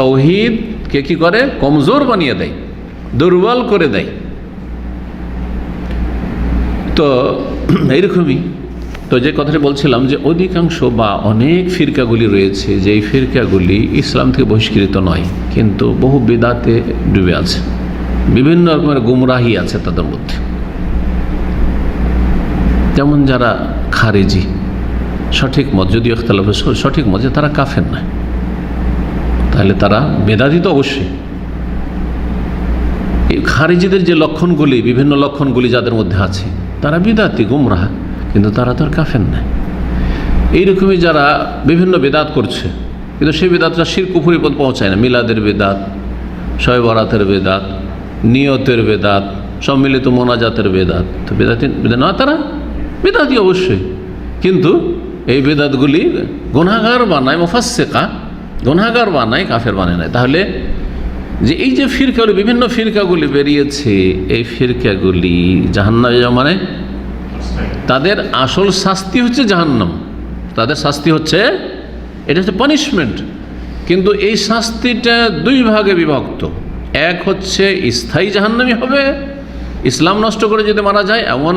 তৌহিদকে কি করে? কমজোর বানিয়ে দেয়, দুর্বল করে দেয়। তো এইরকমই, তো যে কথাটা বলছিলাম যে অধিকাংশ বা অনেক ফিরকাগুলি রয়েছে, যেই ফিরকাগুলি ইসলাম থেকে বহিষ্কৃত নয়, কিন্তু বহু বিদাতে ডুবে আছে, বিভিন্ন রকমের গুমরাহি আছে তাদের মধ্যে। যেমন যারা খারেজি, সঠিক মত, যদিও ইখতিলাফ সঠিক মত যে তারা কাফের নয়, তাহলে তারা বেদাতি তো অবশ্যই। এই খারেজিদের যে লক্ষণগুলি, বিভিন্ন লক্ষণগুলি যাদের মধ্যে আছে, তারা বিদাতি, গুমরাহ, কিন্তু তারা তো আর কাফের নয়। এইরকমই যারা বিভিন্ন বেদাত করছে, কিন্তু সেই বেদাতটা শিরক কুফরি পর্যন্ত পৌঁছায় না। মিলাদের বেদাত, শবে বরাতের বেদাত, নিয়তের বেদাত, সম্মিলিত মোনাজাতের বেদাত, তো বেদাতি না, তারা বেদাতি অবশ্যই, কিন্তু এই বেদাতগুলি গুনাহগার বানায়, মুফাসসিকা, গুনাহগার বানায়, কাফের বানায় না। তাহলে যে এই যে ফিরকাগুলি, বিভিন্ন ফিরকাগুলি বেরিয়েছে, এই ফিরকাগুলি জাহান্নামে যাওয়া মানে তাদের আসল শাস্তি হচ্ছে জাহান্নাম, তাদের শাস্তি হচ্ছে, এটা হচ্ছে পানিশমেন্ট। কিন্তু এই শাস্তিটা 2 ভাগে বিভক্ত। এক হচ্ছে স্থায়ী জাহান্নামী হবে, ইসলাম নষ্ট করে যদি মারা যায়, এমন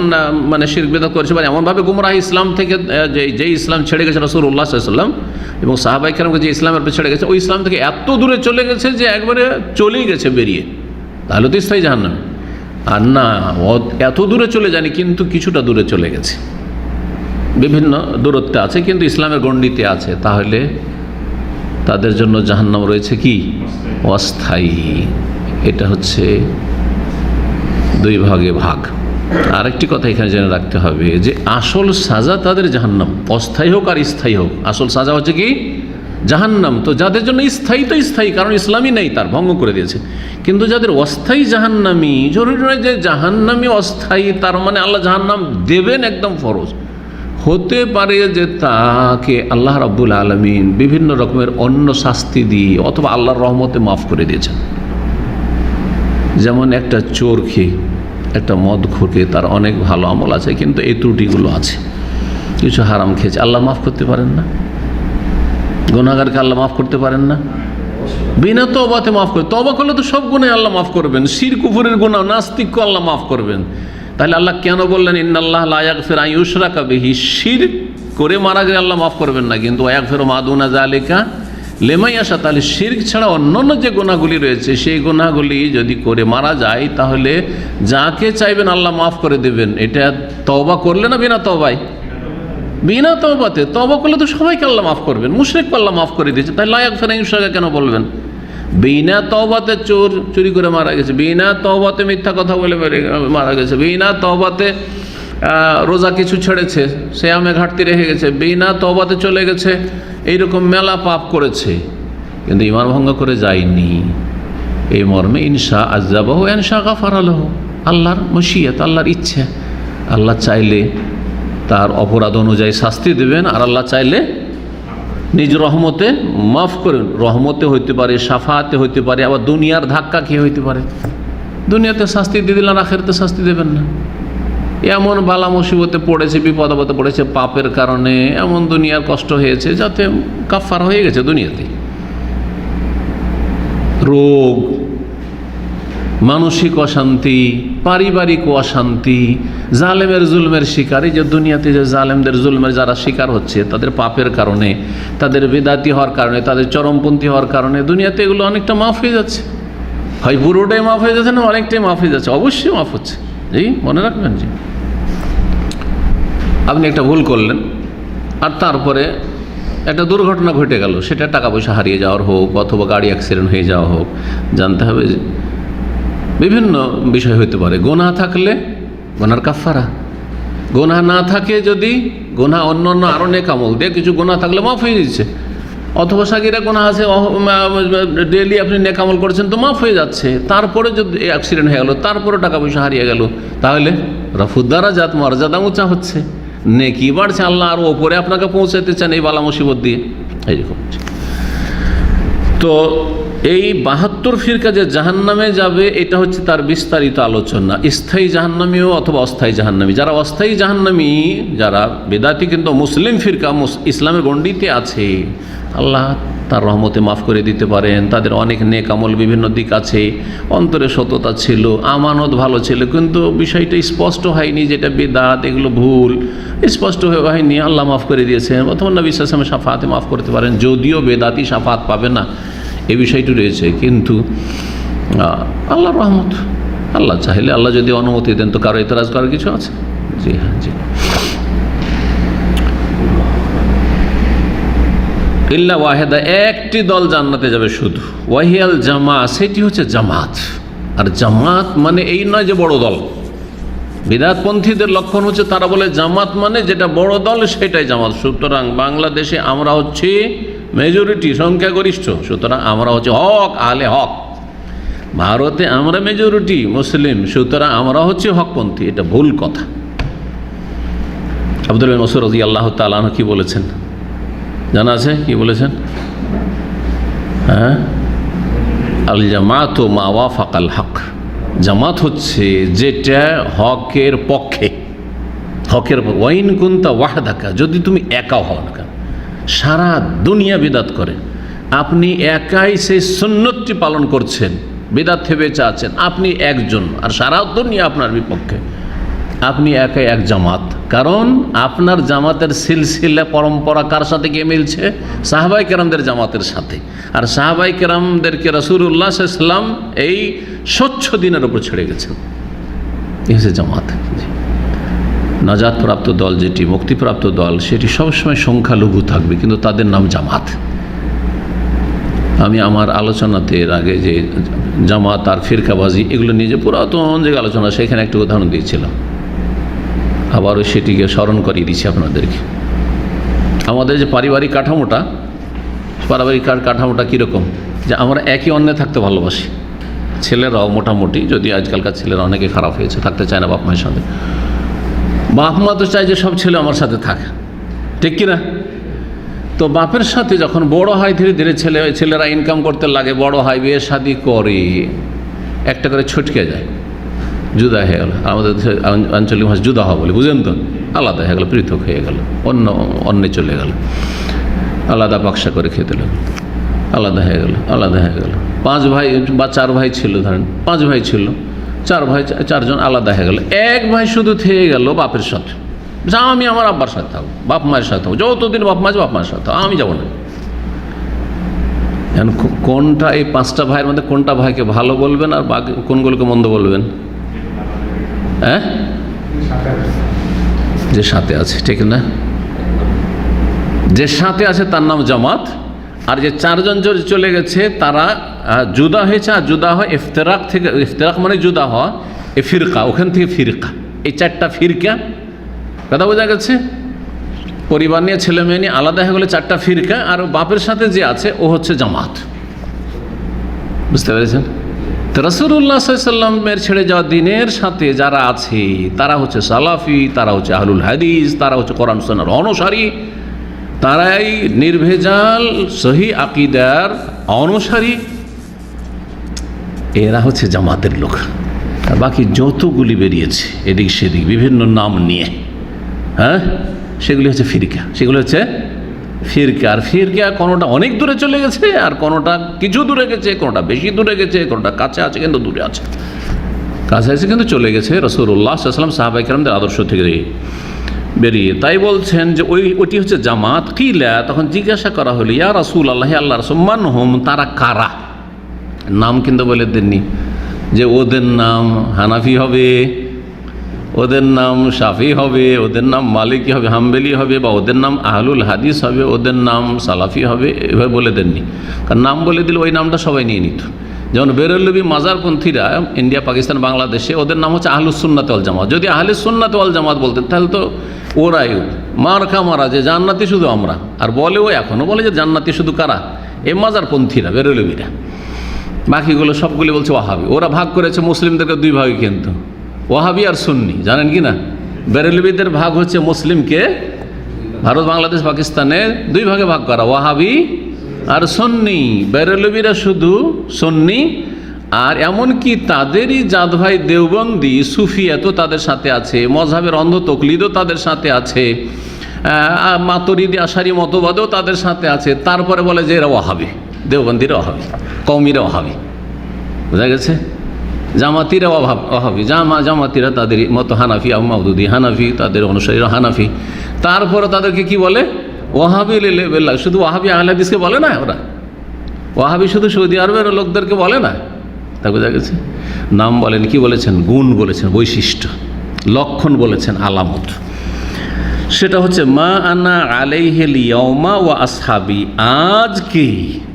মানে শিরক বিদআত করেছে, মানে এমনভাবে গুমরাহ, ইসলাম থেকে যে ইসলাম ছেড়ে গেছে রাসূলুল্লাহ সাল্লাল্লাহু আলাইহি ওয়াসাল্লাম এবং সাহাবায়ে কেরামকে যে ইসলামের উপর ছেড়ে গেছে, ওই ইসলাম থেকে এত দূরে চলে গেছে যে একবারে চলেই গেছে বেরিয়ে, তাহলে তো স্থায়ী জাহান্নামী। আর না এত দূরে চলে যায়নি, কিন্তু কিছুটা দূরে চলে গেছে, বিভিন্ন দূরত্বে আছে, কিন্তু ইসলামের গণ্ডিতে আছে, তাহলে তাদের জন্য জাহান্নাম রয়েছে কি অস্থায়ী। এটা হচ্ছে দুই ভাগে ভাগ। আরেকটি কথা এখানে জেনে রাখতে হবে যে আসল সাজা তাদের জাহান্নাম, অস্থায়ী হোক আর স্থায়ী হোক, আসল সাজা হচ্ছে কি জাহান্নাম। তো যাদের জন্য স্থায়ী তো স্থায়ী, কারণ ইসলামই নেই, তার ভঙ্গ করে দিয়েছে। কিন্তু যাদের অস্থায়ী জাহান্নামী, জরুরি নয় যে জাহান্নামী অস্থায়ী তার মানে আল্লাহ জাহান্নাম দেবেন, একদম ফরজ। হতে পারে যে তাকে আল্লাহ রাব্বুল আলামিন বিভিন্ন রকমের অন্য শাস্তি দিয়ে অথবা আল্লাহর রহমতে মাফ করে দিয়েছেন। যেমন একটা চোর খেয়ে, একটা মদ খোকে, তার অনেক ভালো আমল আছে, কিন্তু এই ত্রুটিগুলো আছে, কিছু হারাম খেয়েছে, আল্লাহ মাফ করতে পারেন না? গুনাহগারকে আল্লাহ মাফ করতে পারেন না? বিনা তওবাতে মাফ করে, তওবা করলে তো সব গুনাহ আল্লাহ মাফ করবেন, শিরক কুফরের গুনাহ, নাস্তিক্য আল্লাহ মাফ করবেন। তাহলে আল্লাহ কেন বললেন ইন্নাল্লাহ লা ইয়াগফিরু আন ইউশরাকা বিহি, শিরক করে মারা গেলে আল্লাহ মাফ করবেন না, কিন্তু ওয়া ইয়াগফিরু মা দুনা যালিকা লিমান ইয়াশা। তাহলে শিরক ছাড়া অন্যান্য যে গুনাহগুলি রয়েছে, সেই গুনাহগুলি যদি করে মারা যায়, তাহলে যাকে চাইবেন আল্লাহ মাফ করে দেবেন। এটা তওবা করলে না বিনা তওবায়? বিনা তওবাতে। তওবা করলে তো সবাইকে আল্লাহ মাফ করবেন, মুশরিককে আল্লাহ মাফ করে দিয়েছে, তাই লা ইয়াগফিরু আন ইউশরাকা কেন বলবেন? বিনা তওবাতে চোর চুরি করে মারা গেছে, বিনা তওবাতে মিথ্যা কথা বলে মারা গেছে, বিনা তওবাতে রোজা কিছু ছেড়েছে, সিয়ামে ঘাটতি রেখে গেছে, বিনা তওবাতে চলে গেছে, এইরকম মেলা পাপ করেছে, কিন্তু ঈমান ভঙ্গ করে যায়নি। এই মর্মে ইনশা আযাবাহু ইনশা গাফারা লাহু, আল্লাহর মশিয়াত, আল্লাহর ইচ্ছে। আল্লাহ চাইলে তার অপরাধ অনুযায়ী শাস্তি দেবেন, আর আল্লাহ চাইলে নিজ রহমতে মাফ করেন। রহমতে হইতে পারে, শাফাতে হইতে পারে, আবার দুনিয়ার ধাক্কা খেয়ে হইতে পারে। দুনিয়াতে শাস্তি দিয়ে দিলেন, আখিরাতে শাস্তি দেবেন না। এমন বালা মুসিবতে পড়েছে, বিপদ আপদে পড়েছে পাপের কারণে, এমন দুনিয়ার কষ্ট হয়েছে যাতে কাফারা হয়ে গেছে দুনিয়াতে। রোগ, মানসিক অশান্তি, পারিবারিক অশান্তি, জালেমের জুলমের শিকার। এই যে দুনিয়াতে যে জালেমদের জুলমের যারা শিকার হচ্ছে, তাদের পাপের কারণে, তাদের বেদাতি হওয়ার কারণে, তাদের চরমপন্থী হওয়ার কারণে দুনিয়াতে এগুলো অনেকটা মাফ হয়ে যাচ্ছে। হয় পুরোটাই মাফ হয়ে যাচ্ছে, না অনেকটাই মাফ হয়ে যাচ্ছে, অবশ্যই মাফ হচ্ছে। জি, মনে রাখবেন। জি, আপনি একটা ভুল করলেন, আর তারপরে একটা দুর্ঘটনা ঘটে গেল, সেটা টাকা পয়সা হারিয়ে যাওয়ার হোক, অথবা গাড়ি অ্যাক্সিডেন্ট হয়ে যাওয়া হোক, জানতে হবে যে বিভিন্ন বিষয় হইতে পারে। গুনাহ থাকলে গুনার কাফারা, গুনাহ না থাকে, যদি গুনাহ অন্য অন্য আরও নেক আমল দিয়ে কিছু গুনাহ থাকলে মাফ হয়ে যাচ্ছে, অথবা সাগিরা গুনাহ আছে, ডেইলি আপনি নেক আমল করছেন তো মাফ হয়ে যাচ্ছে। তারপরে যদি অ্যাক্সিডেন্ট হয়ে গেল, তারপরে টাকা পয়সা হারিয়ে গেল, তাহলে রফুদ্দারাজাত, মর্যাদা উঁচা হচ্ছে, নেকি বাড়ছে, আল্লাহ আরও ওপরে আপনাকে পৌঁছাতে চান এই বালা মুসিবত দিয়ে। এইরকম। তো এই 72 ফিরকা যে জাহান্নামে যাবে, এটা হচ্ছে তার বিস্তারিত আলোচনা। স্থায়ী জাহান্নামীও অথবা অস্থায়ী জাহান্নামী। যারা অস্থায়ী জাহান্নামী, যারা বেদাতি কিন্তু মুসলিম ফিরকা, ইসলামের গণ্ডিতে আছে, আল্লাহ তার রহমতে মাফ করে দিতে পারেন। তাদের অনেক নেক আমল, বিভিন্ন দিক আছে, অন্তরে সততা ছিল, আমানত ভালো ছিল, কিন্তু বিষয়টা স্পষ্ট হয়নি, যেটা বেদাত, এগুলো ভুল স্পষ্ট হয়নি, আল্লাহ মাফ করে দিয়েছেন। অথবা নবী সাল্লাল্লাহু আলাইহি ওয়াসাল্লাম শাফাআতে মাফ করতে পারেন, যদিও বেদাতি শাফাআত পাবে না, এই বিষয়টি রয়েছে। কিন্তু আল্লাহর রহমত, আল্লাহ চাইলে, আল্লাহ যদি অনুমতি দেন, তো কারো এতরাজ করার কিছু আছে? জি হ্যাঁ, জি। ইল্লা ওয়াহেদা, একটি দল জান্নাতে যাবে শুধু, ওয়াহিয়াল জামা, সেটি হচ্ছে জামাত। আর জামাত মানে এই নয় যে বড় দল। বিদআতপন্থীদের লক্ষণ হচ্ছে তারা বলে জামাত মানে যেটা বড় দল সেটাই জামাত। সুতরাং বাংলাদেশে আমরা হচ্ছি মেজরিটি, সংখ্যাগরিষ্ঠ, সুতরাং আমরা হচ্ছে হক, আলে হক। ভারতে আমরা মেজরিটি মুসলিম, সুতরাং আমরা হচ্ছে হকপন্থী। এটা ভুল কথা। আব্দুল্লাহ বিন মাসউদ রাদিয়াল্লাহু তাআলা আনহু কি বলেছেন জানা আছে? কি বলেছেন? হ্যাঁ, আল জামাতু মা ওয়াফাকাল হক। জামাত হচ্ছে যেটা হকের পক্ষে, হকের ওয়াইন কুনতা ওয়াহদাকা, যদি তুমি একা হও না কেন, সারা দুনিয়া বিদাত করে, আপনি একাই সেই সুন্নতটি পালন করছেন, বিদাত থেকে বেঁচে আছেন, আপনি একজন, আর সারা দুনিয়া আপনার বিপক্ষে, আপনি একাই এক জামাত। কারণ আপনার জামাতের সিলসিলা পরম্পরা কার সাথে গিয়ে মিলছে? সাহাবাই কেরামদের জামাতের সাথে। আর সাহাবাই কেরামদেরকে রাসূলুল্লাহ সাল্লাল্লাহু আলাইহি ওয়াসাল্লাম এই স্বচ্ছ দিনের উপর ছেড়ে গেছেন। এই হচ্ছে জামাত। নাজাতপ্রাপ্ত দল যেটি, মুক্তিপ্রাপ্ত দল, সেটি সবসময় সংখ্যালঘু থাকবে, কিন্তু তাদের নাম জামাত। আমি আমার আলোচনাতে এর আগে যে জামাত আর ফিরকাবাজি এগুলো নিয়ে যে পুরাতন যে আলোচনা, সেখানে একটা উদাহরণ দিয়েছিলাম, আবারও সেটিকে স্মরণ করিয়ে দিচ্ছি আপনাদেরকে। আমাদের যে পারিবারিক কাঠামোটা কীরকম, যে আমরা একে অন্যে থাকতে ভালোবাসি, ছেলেরাও মোটামুটি, যদি আজকালকার ছেলেরা অনেকে খারাপ হয়েছে, থাকতে চায় না বাপ মায়ের সাথে। বাপ মা তো চায় যে সব ছেলে আমার সাথে থাকে, ঠিক কিনা? তো বাপের সাথে যখন বড় হয়, ধীরে ধীরে ছেলেরা ইনকাম করতে লাগে, বড় হয়, বিয়ে শাদি করে, একটা করে ছটকে যায়, জুদা হয়ে গেল। আমাদের আঞ্চলিক ভাষা জুদা হওয়া বলে, বুঝেন তো? আলাদা হয়ে গেল, পৃথক হয়ে গেল, অন্যে চলে গেল, আলাদা বাক্সা করে খেতে লাগলো, আলাদা হয়ে গেল। 5 ভাই বা 4 ভাই ছিল, ধরেন 5 ভাই ছিল, 4 জন আলাদা হয়ে গেল। এক ভাই শুধু থেকে গেল বাপের সাথে, আমি আমার আব্বার সাথে থাকবো, বাপ মায়ের সাথে থাকবো, যতদিন বাপ মায়ের সাথে, আমি যাবো না। এখন কোনটা, এই 5টা ভাইয়ের মধ্যে কোনটা ভাইকে ভালো বলবেন আর বাকি কোনগুলোকে মন্দ বলবেন? হ্যাঁ, যে সাথে আছে, ঠিক না? যে সাথে আছে তার নাম জামাত, আর যে 4 জন চলে গেছে তারা জুদা হয়েছে। আর জুদা হয় ইফতেরাক থেকে, ইফতেরাক মানে জুদা হওয়া, এ ফিরকা, ওখান থেকে ফিরকা, এই 4টা ফিরকা, কথা বোঝা গেছে? পরিবার নিয়ে, ছেলে মেয়ে নিয়ে আলাদা হয়ে গেলে 4টা ফিরকা, আর বাপের সাথে যে আছে ও হচ্ছে জামাত। বুঝতে পেরেছেন? তো রাসূলুল্লাহ সাল্লাল্লাহু আলাইহি ওয়াসাল্লামের ছেড়ে যাওয়া দ্বীনের সাথে যারা আছে তারা হচ্ছে সালাফি, তারা হচ্ছে আহলুল হাদিস, তারা হচ্ছে কোরআন সুন্নাহর অনুসারী, তারাই নির্ভেজাল সহি আকীদার অনুসারী, এরা হচ্ছে জামাতের লোক। আর বাকি যতগুলি বেরিয়েছে এদিক সেদিক বিভিন্ন নাম নিয়ে, হ্যাঁ, সেগুলি হচ্ছে ফিরকা, সেগুলো হচ্ছে ফিরকা। আর ফিরকা কোনোটা অনেক দূরে চলে গেছে, আর কোনোটা কিছু দূরে গেছে, কোনোটা বেশি দূরে গেছে, কোনোটা কাছে আছে কিন্তু দূরে আছে, কাছে আছে কিন্তু চলে গেছে রাসূলুল্লাহ সাল্লাল্লাহু আলাইহি ওয়াসাল্লাম সাহাবায়ে কেরামদের আদর্শ থেকে বেরিয়ে। তাই বলছেন যে ওইটি হচ্ছে জামাত। কিলা, তখন জিজ্ঞাসা করা হলো, ইয়া রাসূলুল্লাহ, আল্লাহ রাসূল, মান হুম, তারা কারা? নাম কিন্তু বলে দেননি যে ওদের নাম হানাফি হবে, ওদের নাম শাফি হবে, ওদের নাম মালিকি হবে, হাম্বলি হবে, বা ওদের নাম আহলুল হাদিস হবে, ওদের নাম সালাফি হবে, এভাবে বলে দেননি। কারণ নাম বলে দিলে ওই নামটা সবাই নিয়ে নিত। যেমন বেরলভী মাজারপন্থীরা ইন্ডিয়া, পাকিস্তান, বাংলাদেশে, ওদের নাম হচ্ছে আহলুস সুন্নাত ওয়াল জামাত। যদি আহলুস সুন্নাত ওয়াল জামাত বলতেন তাহলে তো ওরাই মারা যে জান্নাতি শুধু আমরা, আর বলে ও এখনও বলে যে জান্নাতি শুধু কারা? এই মাজারপন্থীরা, বেরলভীরা। বাকিগুলো সবগুলি বলছে ওয়াহাবি। ওরা ভাগ করেছে মুসলিমদেরকে 2 ভাগে, কিন্তু ওয়াহাবি আর সুন্নি, জানেন কি না? বেরলভীদের ভাগ হচ্ছে মুসলিমকে ভারত, বাংলাদেশ, পাকিস্তানে 2 ভাগে ভাগ করা, ওয়াহাবি আর সুন্নি। বেরলভীরা শুধু সুন্নি, আর এমনকি তাদেরই জাত ভাই দেওবন্দি সুফিয়াতও তাদের সাথে আছে, মজহাবের অন্ধ তকলিদও তাদের সাথে আছে, মাতুরিদি আশারি মতবাদও তাদের সাথে আছে। তারপরে বলে যে এরা ওয়াহাবি, দেওবন্দিরা ওয়াহাবি, কওমিরা ওয়াহাবি। বোঝা গেছে? জামাতিরা ওয়াহাবি, জামাতিরা তাদের মতো হানাফি, মাউদুদি হানাফি, তাদের অনুসারীরা হানাফি। তারপরে তাদেরকে কি বলে? ওয়াহাবি লেবেল্লা। শুধু ওয়াহাবি আহলে হাদিসকে বলে না ওরা, ওয়াহাবি শুধু সৌদি আরবের লোকদেরকে বলে না। তা বোঝা গেছে? নাম বলেন, কি বলেছেন? গুণ বলেছেন, বৈশিষ্ট্য, লক্ষণ বলেছেন, আলামত। সেটা হচ্ছে মা আনা আলাইহিল ইয়াউমা ওয়া আসহাবি। আজকে,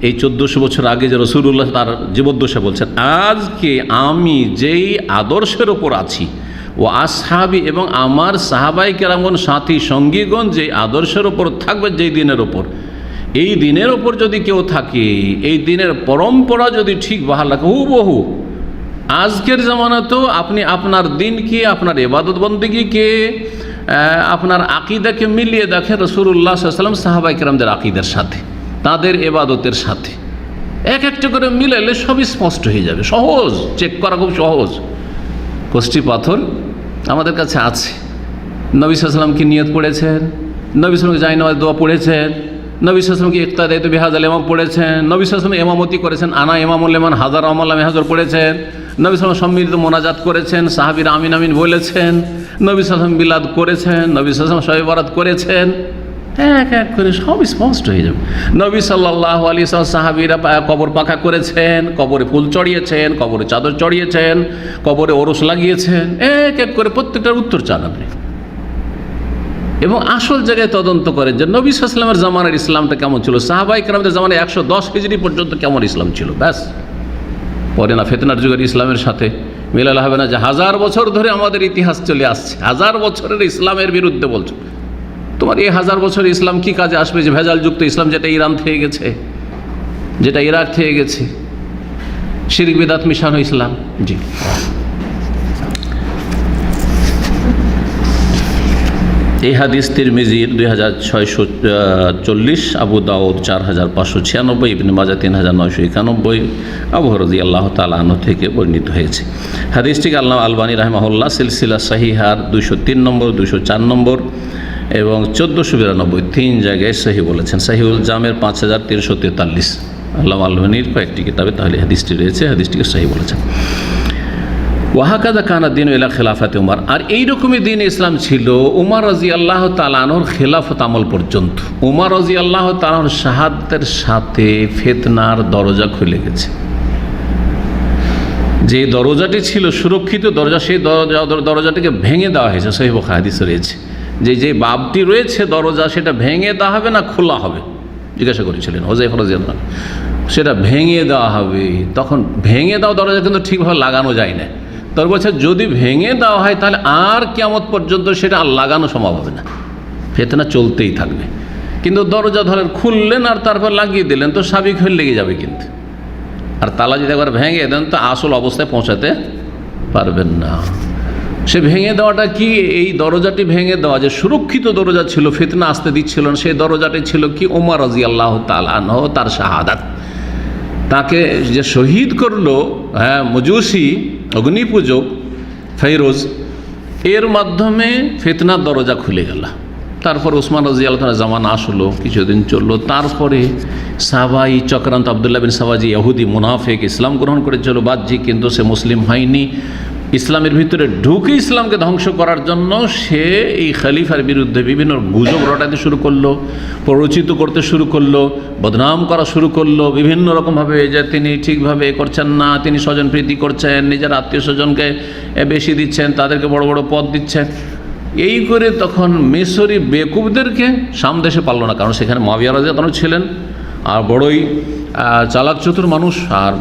এই 1400 বছর আগে যে রাসূলুল্লাহ তার জীবদ্দশা বলছেন, আজকে আমি যেই আদর্শের ওপর আছি, ও আসহাবি, এবং আমার সাহাবাই কেরামগণ, সাথী সঙ্গীগণ যেই আদর্শের ওপর থাকবে, যেই দিনের ওপর, এই দিনের ওপর যদি কেউ থাকে, এই দিনের পরম্পরা যদি ঠিক বহাল রাখে, হুবহু আজকের জামানাতেও আপনি আপনার দিনকে, আপনার ইবাদত বন্দেগীকে, আপনার আকিদাকে মিলিয়ে দেখেন রাসূলুল্লাহ সাল্লাল্লাহু আলাইহি ওয়াসাল্লাম সাহাবায়ে কেরামদের আকিদার সাথে, তাদের ইবাদতের সাথে এক একটা করে মিলাইলে সবই স্পষ্ট হয়ে যাবে। সহজ, চেক করা খুব সহজ। কষ্টি পাথর আমাদের কাছে আছে। নবী সাল্লাল্লাহু আলাইহি ওয়াসাল্লাম কি নিয়ত পড়েছেন, নবী সাল্লাল্লাহু আলাইহি ওয়াসাল্লাম জায়নামাজে দোয়া পড়েছেন, নবী সাল্লাল্লাহু আলাইহি ওয়াসাল্লাম কি ইক্তাদাইতু বিহাযাল ইমাম পড়েছেন, নবী সাল্লাল্লাহু আলাইহি ওয়াসাল্লাম ইমামতি করেছেন, আনা ইমামুল লিমান হাযার আমাল্লাহ হাজর পড়েছেন, নবী সাল্লাল্লাহু আলাইহি ওয়াসাল্লাম সম্মিলিত মোনাজাত করেছেন, সাহাবীরা আমিন আমিন বলেছেন, নবী সাল্লাল্লাহু আলাইহি ওয়াসাল্লাম বিলাদ করেছেন, নবী সাল্লাল্লাহু আলাইহি ওয়াসাল্লাম শবে বরাত করেছেন, এক এক করে সব স্পষ্ট হয়ে যাবে। নবী সাল্লাল্লাহু আলাইহি ওয়াসাল্লাম সাহাবীরা কবর পাকা করেছেন, কবরে ফুল চড়িয়েছেন, কবরে চাদর চড়িয়েছেন, কবরে ওরস লাগিয়েছেন, এক এক করে প্রত্যেকটার উত্তর চান আপনি। এবং আসল জায়গায় তদন্ত করেন যে নবী সাল্লাল্লাহু আলাইহি ওয়াসাল্লামের জামানার ইসলামটা কেমন ছিল, সাহাবায়ে কেরামদের জামানায় 110 হিজরি পর্যন্ত কেমন ইসলাম ছিল। ব্যাস, পরে না ফিতনার যুগের ইসলামের সাথে মিলালে হবে না যে 1000 বছর ধরে আমাদের ইতিহাস চলে আসছে, 1000 বছরের ইসলামের বিরুদ্ধে বলছো। তোমার এই 1000 বছর ইসলাম কি কাজে আসবে যে ভেজালযুক্ত ইসলাম, যেটা ইরান থেকে গেছে, যেটা ইরাক থেকে গেছে, শিরক বিদআত মিশানো ইসলাম। জি, এই হাদিস তিরমিজির 2640, আবু দাউদ 4596, ইবনে মাজাহ 3991, আবু হুরায়রা রাদিয়াল্লাহু তাআলা আনহু থেকে বর্ণিত হয়েছে। হাদিসটিকে আল্লামা আলবানী রাহিমাহুল্লাহ সিলসিলা সহিহার 203 নম্বর, 204 নম্বর এবং 1492 তিন জায়গায় সহি বলেছেন। সহিউল জামের 5343 আল্লামা আলবানীর কয়েকটি কিতাবে তাহলে হাদিসটি রয়েছে, হাদিসটিকে সহি বলেছেন। ওয়াহাকাদা কানা দিন ইলা খেলাফাতে উমার, আর এইরকমই দিন ইসলাম ছিল উমর রাদিয়াল্লাহু তাআলা আনহুর খেলাফত আমল পর্যন্ত। উমর রাদিয়াল্লাহু তাআলা আনহুর শাহাদাতের সাথে ফিতনার দরজা খুলে গেছে। যে দরজাটি ছিল সুরক্ষিত দরজা, সেই দরজাটিকে ভেঙে দেওয়া হয়েছে। সহিহ বুখারী হাদিসে রয়েছে যে বাবটি রয়েছে দরজা, সেটা ভেঙে দেওয়া হবে না খোলা হবে, জিজ্ঞাসা করেছিলেন হুযায়ফা রাদিয়াল্লাহু আনহু। সেটা ভেঙে দেওয়া হবে। তখন ভেঙে দেওয়া দরজা কিন্তু ঠিকভাবে লাগানো যায় না। তার বলছে যদি ভেঙে দেওয়া হয় তাহলে আর কিয়ামত পর্যন্ত সেটা আর লাগানো সম্ভব হবে না, ফিতনা চলতেই থাকবে। কিন্তু দরজা ধরেন খুললেন আর তারপর লাগিয়ে দিলেন তো স্বাভাবিক হয়ে লেগে যাবে, কিন্তু আর তালা যদি একবার ভেঙে দেন তো আসল অবস্থায় পৌঁছাতে পারবেন না। সে ভেঙে দেওয়াটা কি, এই দরজাটি ভেঙে দেওয়া যে সুরক্ষিত দরজা ছিল, ফিতনা আসতে দিচ্ছিল না, সেই দরজাটি ছিল কি ওমর রাদিয়াল্লাহু তাআলা আনহু, তার শাহাদাত। তাকে যে শহীদ করলো মজুসি অগ্নিপূজক ফেরোজ, এর মাধ্যমে ফিতনার দরজা খুলে গেল। তারপর ওসমান রাদিয়াল্লাহু তাআলা জামানা আসলো, কিছুদিন চললো। তারপরে সাহাবাই চক্রান্ত, আব্দুল্লাহ বিন সাবাজি ইহুদি মুনাফিক ইসলাম গ্রহণ করেছিল বাহ্যিক, কিন্তু সে মুসলিম হয়নি। ইসলামের ভিতরে ঢুকে ইসলামকে ধ্বংস করার জন্য সে এই খলিফার বিরুদ্ধে বিভিন্ন গুজব রটাতে শুরু করলো, প্ররোচিত করতে শুরু করলো, বদনাম করা শুরু করলো বিভিন্ন রকমভাবে, যে তিনি ঠিকভাবে করছেন না, তিনি স্বজনপ্রীতি করছেন, নিজের আত্মীয় স্বজনকে বেশি দিচ্ছেন, তাদেরকে বড় বড় পদ দিচ্ছেন। এই করে তখন মিশরি বেকুবদেরকে সামদেশে পারল না, কারণ সেখানে মুআবিয়া রাদিয়াল্লাহু আনহু ছিলেন আর বড়ই চালাক চতুর মানুষ আর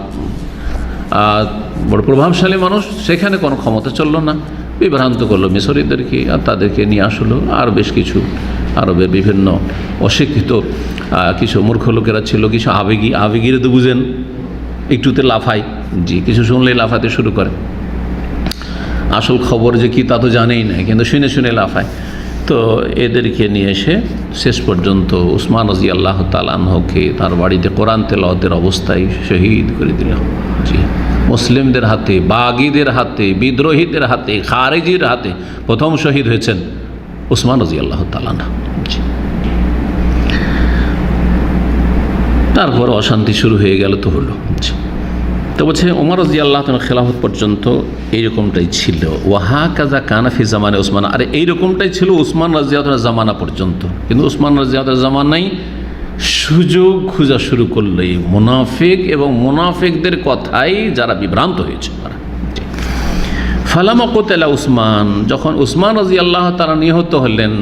বড় প্রভাবশালী মানুষ, সেখানে কোনো ক্ষমতা চলল না, বিভ্রান্ত করলো মিশরীদেরকে আর তাদেরকে নিয়ে আসলো। আর বেশ কিছু আরবের বিভিন্ন অশিক্ষিত কিছু মূর্খ লোকেরা ছিল, কিছু আবেগীরা তো বুঝেন, একটুতে লাফায়, জি কিছু শুনলেই লাফাতে শুরু করে, আসল খবর যে কি তা তো জানেই না, কিন্তু শুনে শুনে লাফায়। তো এদেরকে নিয়ে এসে শেষ পর্যন্ত উসমান রাদিয়াল্লাহু তাআলা আনহুকে তার বাড়িতে কোরআন তেলাওয়াতের অবস্থায় শহীদ করে দিল। জি, মুসলিমদের হাতে, বাগীদের হাতে, বিদ্রোহীদের হাতে, খারেজির হাতে প্রথম শহীদ হয়েছেন উসমান রাদিয়াল্লাহু তাআলা আনহু। জি, তারপর অশান্তি শুরু হয়ে গেল তো হলো। তো বলছে ওমর রাদিয়াল্লাহু তাআলা খেলাফত পর্যন্ত এইরকমটাই ছিল। ওয়াহাকাযা কানা ফি জামানে উসমান, আর এইরকমটাই ছিল উসমান রাদিয়াল্লাহু তাআলা জামানা পর্যন্ত। কিন্তু উসমান রাদিয়াল্লাহু তাআলা জামানায় সুযোগ খোঁজা শুরু করলো এই মুনাফিক এবং মুনাফিকদের কথাই যারা বিভ্রান্ত হয়েছে তারা। ফালামা কুতিলা উসমান, যখন উসমান রাদিয়াল্লাহু তাআলা নিহত হলেন,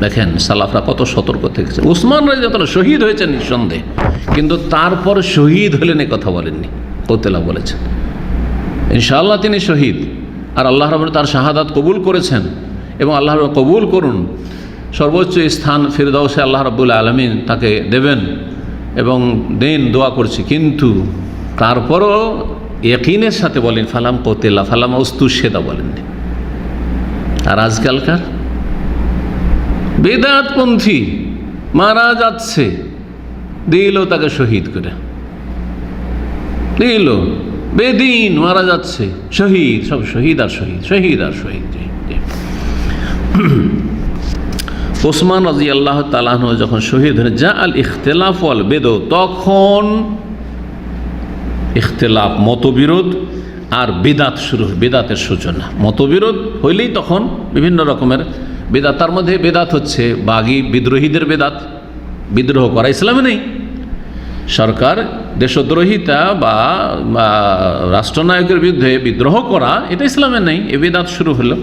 দেখেন সালাফরা কত সতর্ক থেকেছে। উসমান রাদিয়াল্লাহু তাআলা শহীদ হয়েছেন নিঃসন্দেহে, কিন্তু তারপর শহীদ হলেন এ কথা বলেননি, কুতিলা বলেছেন। ইনশাআল্লাহ তিনি শহীদ, আর আল্লাহ রাব্বুল তার শাহাদাত কবুল করেছেন এবং আল্লাহ কবুল করুন, সর্বোচ্চ স্থান ফিরদাউসে আল্লাহ রাব্বুল আলামিন তাকে দেবেন এবং দেন, দোয়া করছি। কিন্তু তারপরও ইয়াকিনের সাথে বলেন ফালাম কুতিলা ফালাম উস্তুশহিদা বলেননি। আর আজকালকার বেদাতপন্থী মারা যাচ্ছে, দিল তাকে শহীদ করে দিল, বেদিন মারা যাচ্ছে, শহীদ, সব শহীদ আর শহীদ, শহীদ আর শহীদ। ওসমান রাদিয়াল্লাহু তাআলা আনহু যখন শহীদ হলেন, যা আল ইখতিলাফ ওয়াল বেদ, তখন ইখতিলাফ মতবিরোধ আর বিদাত শুরু, বিদাতের সূচনা। মতবিরোধ হইলেই তখন বিভিন্ন রকমের বেদাত, তার মধ্যে বেদাত হচ্ছে বাগী বিদ্রোহীদের বেদাত, বিদ্রোহ করা ইসলামে নেই। সরকার দেশদ্রোহিতা বা রাষ্ট্রনায়কের বিরুদ্ধে বিদ্রোহ করা এটা ইসলামে নেই, এ বেদাত শুরু হলো।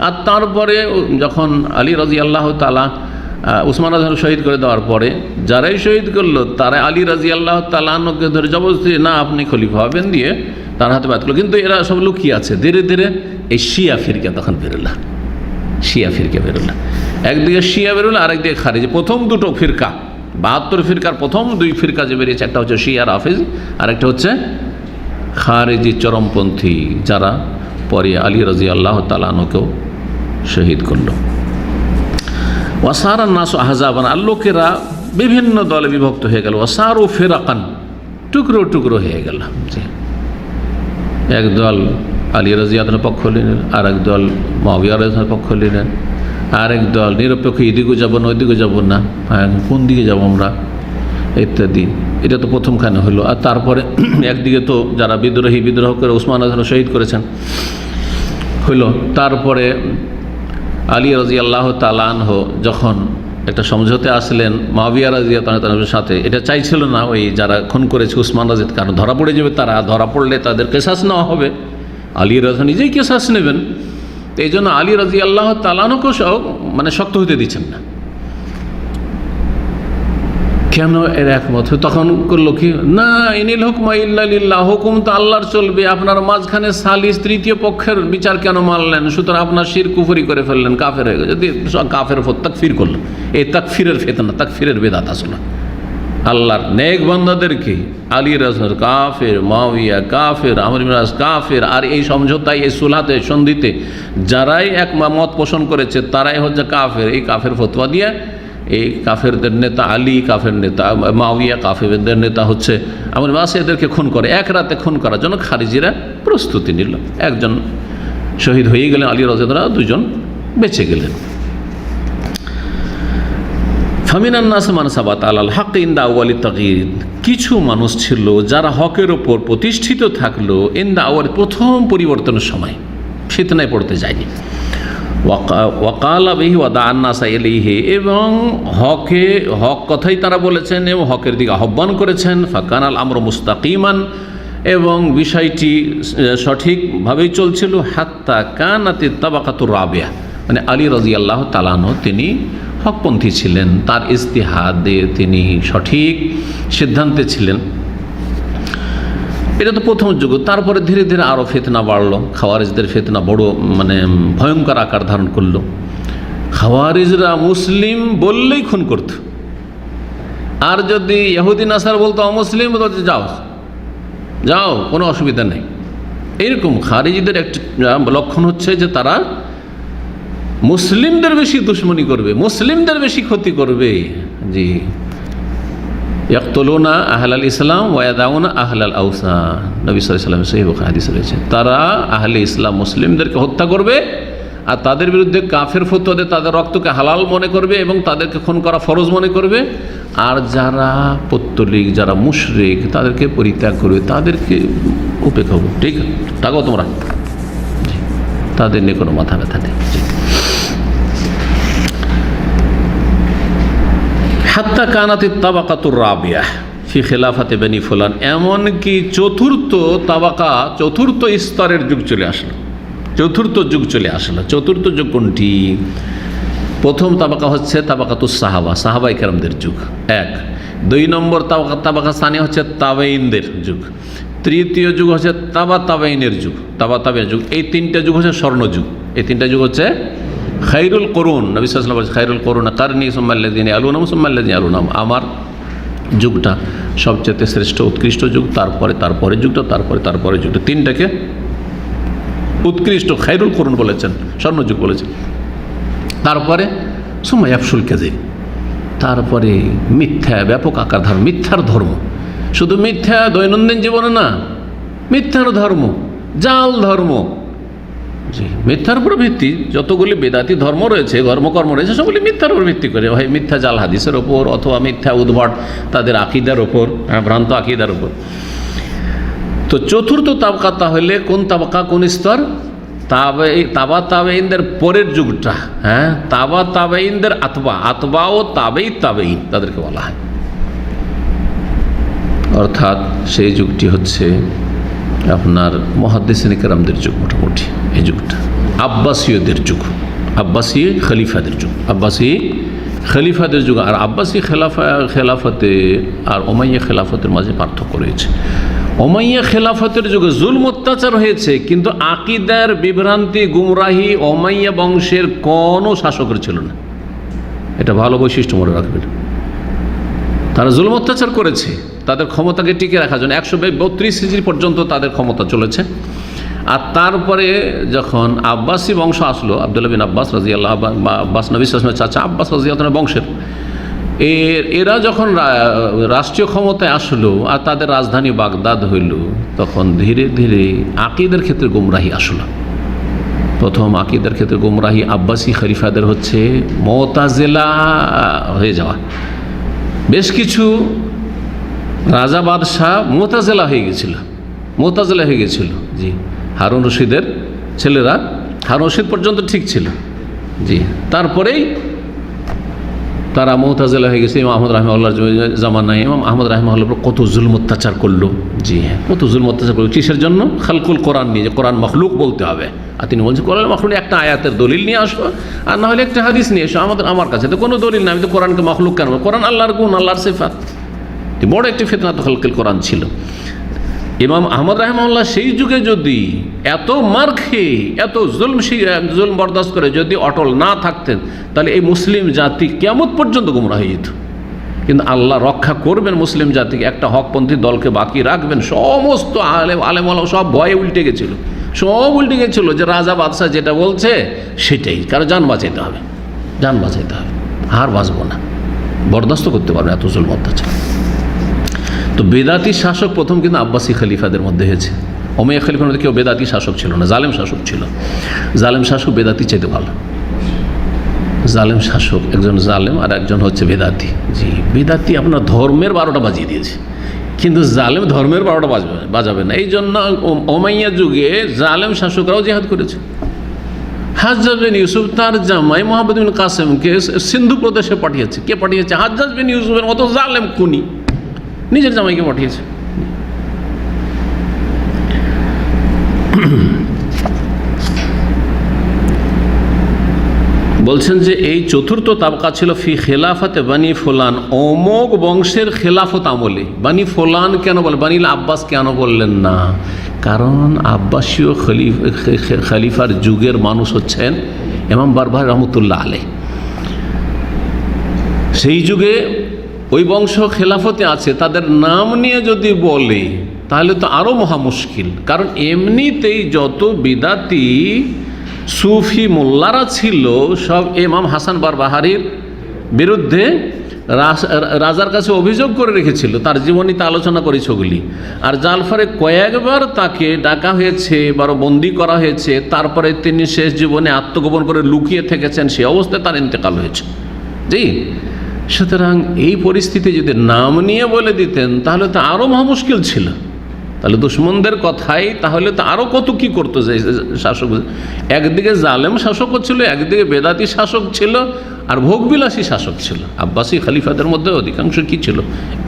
আর তারপরে যখন আলী রাদিয়াল্লাহু তাআলা উসমান রাদিয়াল্লাহু শহীদ করে দেওয়ার পরে যারাই শহীদ করলো তারা আলী রাদিয়াল্লাহু তাআলা আনহুকে ধরে জবরদস্তি না আপনি খলিফা হবেন দিয়ে তার হাতে বাদ করলো। কিন্তু এরা সব লুকিয়ে আছে। ধীরে ধীরে এই শিয়া ফিরকা তখন বেরোলো, শিয়া ফিরকা বেরোলো। একদিকে শিয়া বেরোলো, আরেকদিকে খারিজি। প্রথম দুটো ফিরকা 72 ফিরকার প্রথম 2 ফিরকা যে বেরিয়েছে, একটা হচ্ছে শিয়া রাফিজ, আরেকটা হচ্ছে খারিজি চরমপন্থী, যারা পরে আলী রাদিয়াল্লাহু তাআলা আনহুকেও শহীদ করল। ওয়াসারান নাস আহজাবান, আর লোকেরা বিভিন্ন দলে বিভক্ত হয়ে গেল। ওয়াসারু ফিরাকান, টুকরো টুকরো হয়ে গেল। এক দল আলী রাদিয়াল্লাহু পক্ষ নিলেন, আর এক দল মুআবিয়া রাদিয়াল্লাহু পক্ষ নিলেন, আরেক দল নিরপেক্ষ, এদিকে যাব না ওইদিকে যাব না, কোন দিকে যাব আমরা ইত্যাদি। এটা তো প্রথমখানে হলো। আর তারপরে একদিকে তো যারা বিদ্রোহ করে উসমান রাদিয়াল্লাহু শহীদ করেছেন হইল। তারপরে আলী রাদিয়াল্লাহু তাআলা আনহু যখন একটা সমঝোতে আসলেন মুআবিয়া রাদিয়াল্লাহু তাআলার সাথে, এটা চাইছিল না ওই যারা খুন করেছে উসমান রাদিয়াল্লাহু, কারণ ধরা পড়ে যাবে, তারা ধরা পড়লে তাদের কেসাস নেওয়া হবে, আলী রাদিয়াল্লাহু নিজেই কেসাস নেবেন। এই জন্য আলী রাদিয়াল্লাহু তাআলা আনহুকে মানে শক্ত হতে দিচ্ছেন না। কেন এর একমত? তখন করলো কি না, ইনিল হুকমা ইল্লা লিল্লাহ, হুকুম তো আল্লাহর চলবে, আপনার মাঝখানে সালিস তৃতীয় পক্ষের বিচার কেন মানলেন? সুতরাং আপনার শিরক কুফরি করে ফেললেন, কাফের হয়ে গেছে। কাফের উপর তাকফির করলেন। এই তাকফিরের ফিতনা, তাকফিরের বেদাত আসলে আল্লাহর নেক বান্দাদেরকে আলী রাদিয়াল্লাহু কাফের, মুআবিয়া কাফের, আমর ইবনে আস কাফের। আর এই সমঝোতায়, এই সুলহাতে, সন্ধিতে যারাই এক মত পোষণ করেছে তারাই হচ্ছে কাফের। এই কাফের ফতোয়া দিয়ে এই কাফেরদের নেতা আলী, কাফের নেতা মুআবিয়া, কাফেরদের নেতা হচ্ছে আমর ইবনে আস, এদেরকে খুন করে, এক রাতে খুন করার জন্য খারিজিরা প্রস্তুতি নিল। একজন শহীদ হয়ে গেলেন আলী রাদিয়াল্লাহু, দুজন বেঁচে গেলেন। ফামিনান নাস মান সাবাত আলাল হক ইনদা আউয়ালি তাগয়ির, কিছু মানুষ ছিল যারা হকের ওপর প্রতিষ্ঠিত থাকলো ইনদা আউয়াল, প্রথম পরিবর্তনের সময়, ফিতনায় পড়তে যায়নি। ওয়াকালা বিহি ওয়াদাআন নাস ইলাইহি, এবং হক কথাই তারা বলেছেন এবং হকের দিকে আহ্বান করেছেন। ফাকানাল আমরু মুস্তাকিমান, এবং বিষয়টি সঠিকভাবেই চলছিল। হাত্তা কানাতিত তাবাকাতুর রাবিয়া, মানে আলী রাদিয়াল্লাহু তাআলা আনহু তিনি হকপন্থী ছিলেন, তার ইজতিহাদে তিনি সঠিক সিদ্ধান্তে ছিলেন। এটা তো প্রথম যুগ। তারপরে ধীরে ধীরে আরও ফিতনা বাড়লো, খাওয়ারিজদের ফিতনা বড় মানে ভয়ঙ্কর আকার ধারণ করলো। খাওয়ারিজরা মুসলিম বললেই খুন করত, আর যদি ইহুদি নাসার বলতো অমুসলিম বলতো যাও যাও, কোনো অসুবিধা নেই। এরকম খারিজিদের একটা লক্ষণ হচ্ছে যে তারা মুসলিমদের বেশি দুশ্মনী করবে, মুসলিমদের বেশি ক্ষতি করবে। জি, ইয়াকতুলুনা আহলাল ইসলাম ওয়া ইয়াদাউনা আহলাল আওসান, নবী সাল্লাল্লাহু আলাইহি ওয়াসাল্লামের সহিহ বুখারী হাদিস রয়েছে। তারা আহলে ইসলাম মুসলিমদেরকে হত্যা করবে আর তাদের বিরুদ্ধে কাফের ফতোয়া দিয়ে তাদের রক্তকে হালাল মনে করবে এবং তাদেরকে খুন করা ফরজ মনে করবে। আর যারা পৌত্তলিক, যারা মুশরিক, তাদেরকে পরিত্যাগ করবে, তাদেরকে উপেক্ষা করবে। ঠিক থাকো তোমরা, তাদের নিয়ে কোনো মাথা ব্যথা নেই। হাত্তা কানাতিত তাবাকাতুর রাবিয়া ফি খিলাফাতে বনি ফুলান, এমনকি চতুর্থ তাবাকা, চতুর্থ স্তরের যুগ চলে আসলো, চতুর্থ যুগ চলে আসলো। চতুর্থ যুগ কোনটি? প্রথম তাবাকা হচ্ছে তাবাকাতুস সাহাবা, সাহাবায়ে কেরামদের যুগ এক। 2 নম্বর তাবাকা সানি হচ্ছে তাবেঈনদের যুগ। তৃতীয় যুগ হচ্ছে তাবাইনের যুগ, তাবাইনের যুগ। এই 3টে যুগ হচ্ছে স্বর্ণযুগ। এই 3টে যুগ হচ্ছে খায়রুল করুন। নবী সাল্লাল্লাহু আলাইহি ওয়াসাল্লাম বলেছেন খায়রুল করুন কারনি সুম্মাল্লাযিনা ইয়ালুনহুম সুম্মাল্লাযিনা ইয়ালুনহুম, আমার যুগটা সবচেয়ে শ্রেষ্ঠ উৎকৃষ্ট যুগ, তারপরে যুগটা, তারপরে যুগটা, 3টাকে উৎকৃষ্ট খায়রুল করুন বলেছেন, স্বর্ণযুগ বলেছেন। তারপরে সুম্মা ইয়াফশুল কাযিব, তারপরে মিথ্যা ব্যাপক আকার ধারণ, মিথ্যার ধর্ম। শুধু মিথ্যা দৈনন্দিন জীবনে না, মিথ্যার ধর্ম, জাল ধর্ম। জি, মিথ্যার উপর ভিত্তি যতগুলি বেদাতি ধর্ম রয়েছে, ধর্মকর্ম রয়েছে, সবগুলি মিথ্যার উপর ভিত্তি করে, হয় মিথ্যা জাল হাদিসের ওপর অথবা মিথ্যা উদ্ভট তাদের আকিদার ওপর, ভ্রান্ত আকিদার ওপর। তো চতুর্থ তাবকা তাহলে কোন তাবকা, কোন স্তর? তাবা তাবেইনদের পরের যুগটা, হ্যাঁ, তাবা তাবেইনদের আতবা ও তাবেইন তাদেরকে বলা হয়। অর্থাৎ সেই যুগটি হচ্ছে আপনার মুহাদ্দিসিনে কেরামদের যুগ, মোটামুটি এই যুগটা আব্বাসীয়দের যুগ, আব্বাসী খলিফাদের যুগ, আব্বাসী খলিফাদের যুগ। আর আব্বাসী খেলাফতে আর ওমাইয়া খেলাফতের মাঝে পার্থক্য রয়েছে। ওমাইয়া খেলাফতের যুগে জুলম অত্যাচার হয়েছে, কিন্তু আকিদার বিভ্রান্তি গুমরাহি ওমাইয়া বংশের কোনো শাসকের ছিল না। এটা ভালো বৈশিষ্ট্য মনে রাখবেন। তারা জুলম অত্যাচার করেছে তাদের ক্ষমতাকে টিকে রাখার জন্য। 132 হিজরি পর্যন্ত তাদের ক্ষমতা চলেছে। আর তারপরে যখন আব্বাসী বংশ আসলো, আব্দুল্লাহ বিন আব্বাস রাদিয়াল্লাহু আব্বাস নবী সাল্লাল্লাহু আলাইহি ওয়াসাল্লামের চাচা আব্বাস রাদিয়াল্লাহু আনহু বংশের, এরা যখন রাষ্ট্রীয় ক্ষমতায় আসলো আর তাদের রাজধানী বাগদাদ হইল, তখন ধীরে ধীরে আকিদের ক্ষেত্রে গুমরাহি আসলো। প্রথম আকিদের ক্ষেত্রে গুমরাহি আব্বাসী খলিফাদের হচ্ছে মুতাজিলা হয়ে যাওয়া। বেশ কিছু রাজা বাদশাহ মুতাজিলা হয়ে গেছিল। জি, হারুন রশিদের ছেলেরা, হারুন রশিদ পর্যন্ত ঠিক ছিল, জি, তারপরেই তারা মুতাজিলা হয়ে গেছে। ইমাম আহমদ রাহিমাহুল্লাহর জামানায় ইমাম আহমদ রাহিমাহুল্লাহ কত জুলম অত্যাচার করলো, জি হ্যাঁ, কত জুলম অত্যাচার করলো। কিসের জন্য? খালকুল কোরআন নিয়ে, যে কোরআন মখলুক বলতে হবে। আর তিনি বলছেন কোরআন মখলুক একটা আয়াতের দলিল নিয়ে আসো, আর না হলে একটা হাদিস নিয়ে এসো। আমার কাছে তো কোনো দলিল না, আমি তো কোরআনকে মখলুক কেন? কোরআন আল্লাহর গুণ, আল্লাহর সিফাত। বড় একটি ফিতনাত খালকুল কোরআন ছিল। ইমাম আহমদ রাহিমাহুল্লাহ সেই যুগে যদি এত মার খেয়ে এত জুলম বরদাস্ত করে যদি অটল না থাকতেন, তাহলে এই মুসলিম জাতি কিয়ামত পর্যন্ত গুমরাহ হয়ে যেত। কিন্তু আল্লাহ রক্ষা করবেন মুসলিম জাতিকে, একটা হকপন্থী দলকে বাকি রাখবেন। সমস্ত আলেম সব ভয়ে উল্টে গেছিল, যে রাজা বাদশাহ যেটা বলছে সেটাই, কারণ যান বাঁচাইতে হবে, আর বাঁচবো না, বরদাস্ত করতে পারবে এত জুলম অত্যাচার। তো বেদাতি শাসক প্রথম কিন্তু আব্বাসী খলিফাদের মধ্যে হয়েছে। ওমাইয়া খলিফার মধ্যে কেউ বেদাতি শাসক ছিল না, জালেম শাসক ছিল। জালেম শাসক বেদাতি চাইতে ভালো। জালেম শাসক, একজন জালেম আর একজন হচ্ছে বেদাতি। জি, বেদাতি আপনার ধর্মের 12টা বাজিয়ে দিয়েছে, কিন্তু জালেম ধর্মের 12টা বাজাবে না। এই জন্য ওমাইয়া যুগে জালেম শাসকরাও জিহাদ করেছে। হাজ্জাজ বিন ইউসুফ তার জামাই মুহাম্মদ বিন কাসেমকে সিন্ধু প্রদেশে পাঠিয়েছে। কে পাঠিয়েছে? হাজ্জাজ বিন ইউসুফের মতো জালেম খুনি নিজের জামাইকে পাঠিয়েছে। বলছেন যে এই চতুর্থ তাবকা ছিল ফি খেলাফতে বানি ফুলান, অমোক বংশের খেলাফত আমলে। বানি ফুলান কেন বলে, বানিল আব্বাস কেন বললেন না? কারণ আব্বাসীয় খলিফার যুগের মানুষ হচ্ছেন ইমাম বারবার রহমতুল্লাহ আলাইহ। সেই যুগে ওই বংশ খেলাফতে আছে, তাদের নাম নিয়ে যদি বলে তাহলে তো আরও মহা মুশকিল। কারণ এমনিতেই যত বিদাতি সুফি মোল্লারা ছিল সব ইমাম হাসান বারবাহারির বিরুদ্ধে রাজার কাছে অভিযোগ করে রেখেছিল, তার জীবনীতে আলোচনা করেছে ওগুলি। আর যার ফলে কয়েকবার তাকে ডাকা হয়েছে, বারো বন্দি করা হয়েছে। তারপরে তিনি শেষ জীবনে আত্মগোপন করে লুকিয়ে থেকেছেন, সে অবস্থায় তার ইন্তেকাল হয়েছে। জি, সুতরাং এই পরিস্থিতি যদি নাম নিয়ে বলে দিতেন তাহলে তো আরও মহা মুশকিল ছিল। তাহলে দুশ্মনদের কথাই তাহলে তো আরও কত কি করতো যে শাসক। একদিকে জালেম শাসকও ছিল, একদিকে বেদাতি শাসক ছিল, আর ভোগবিলাসী শাসক ছিল। আব্বাসী খলিফাদের মধ্যে অধিকাংশ কি ছিল?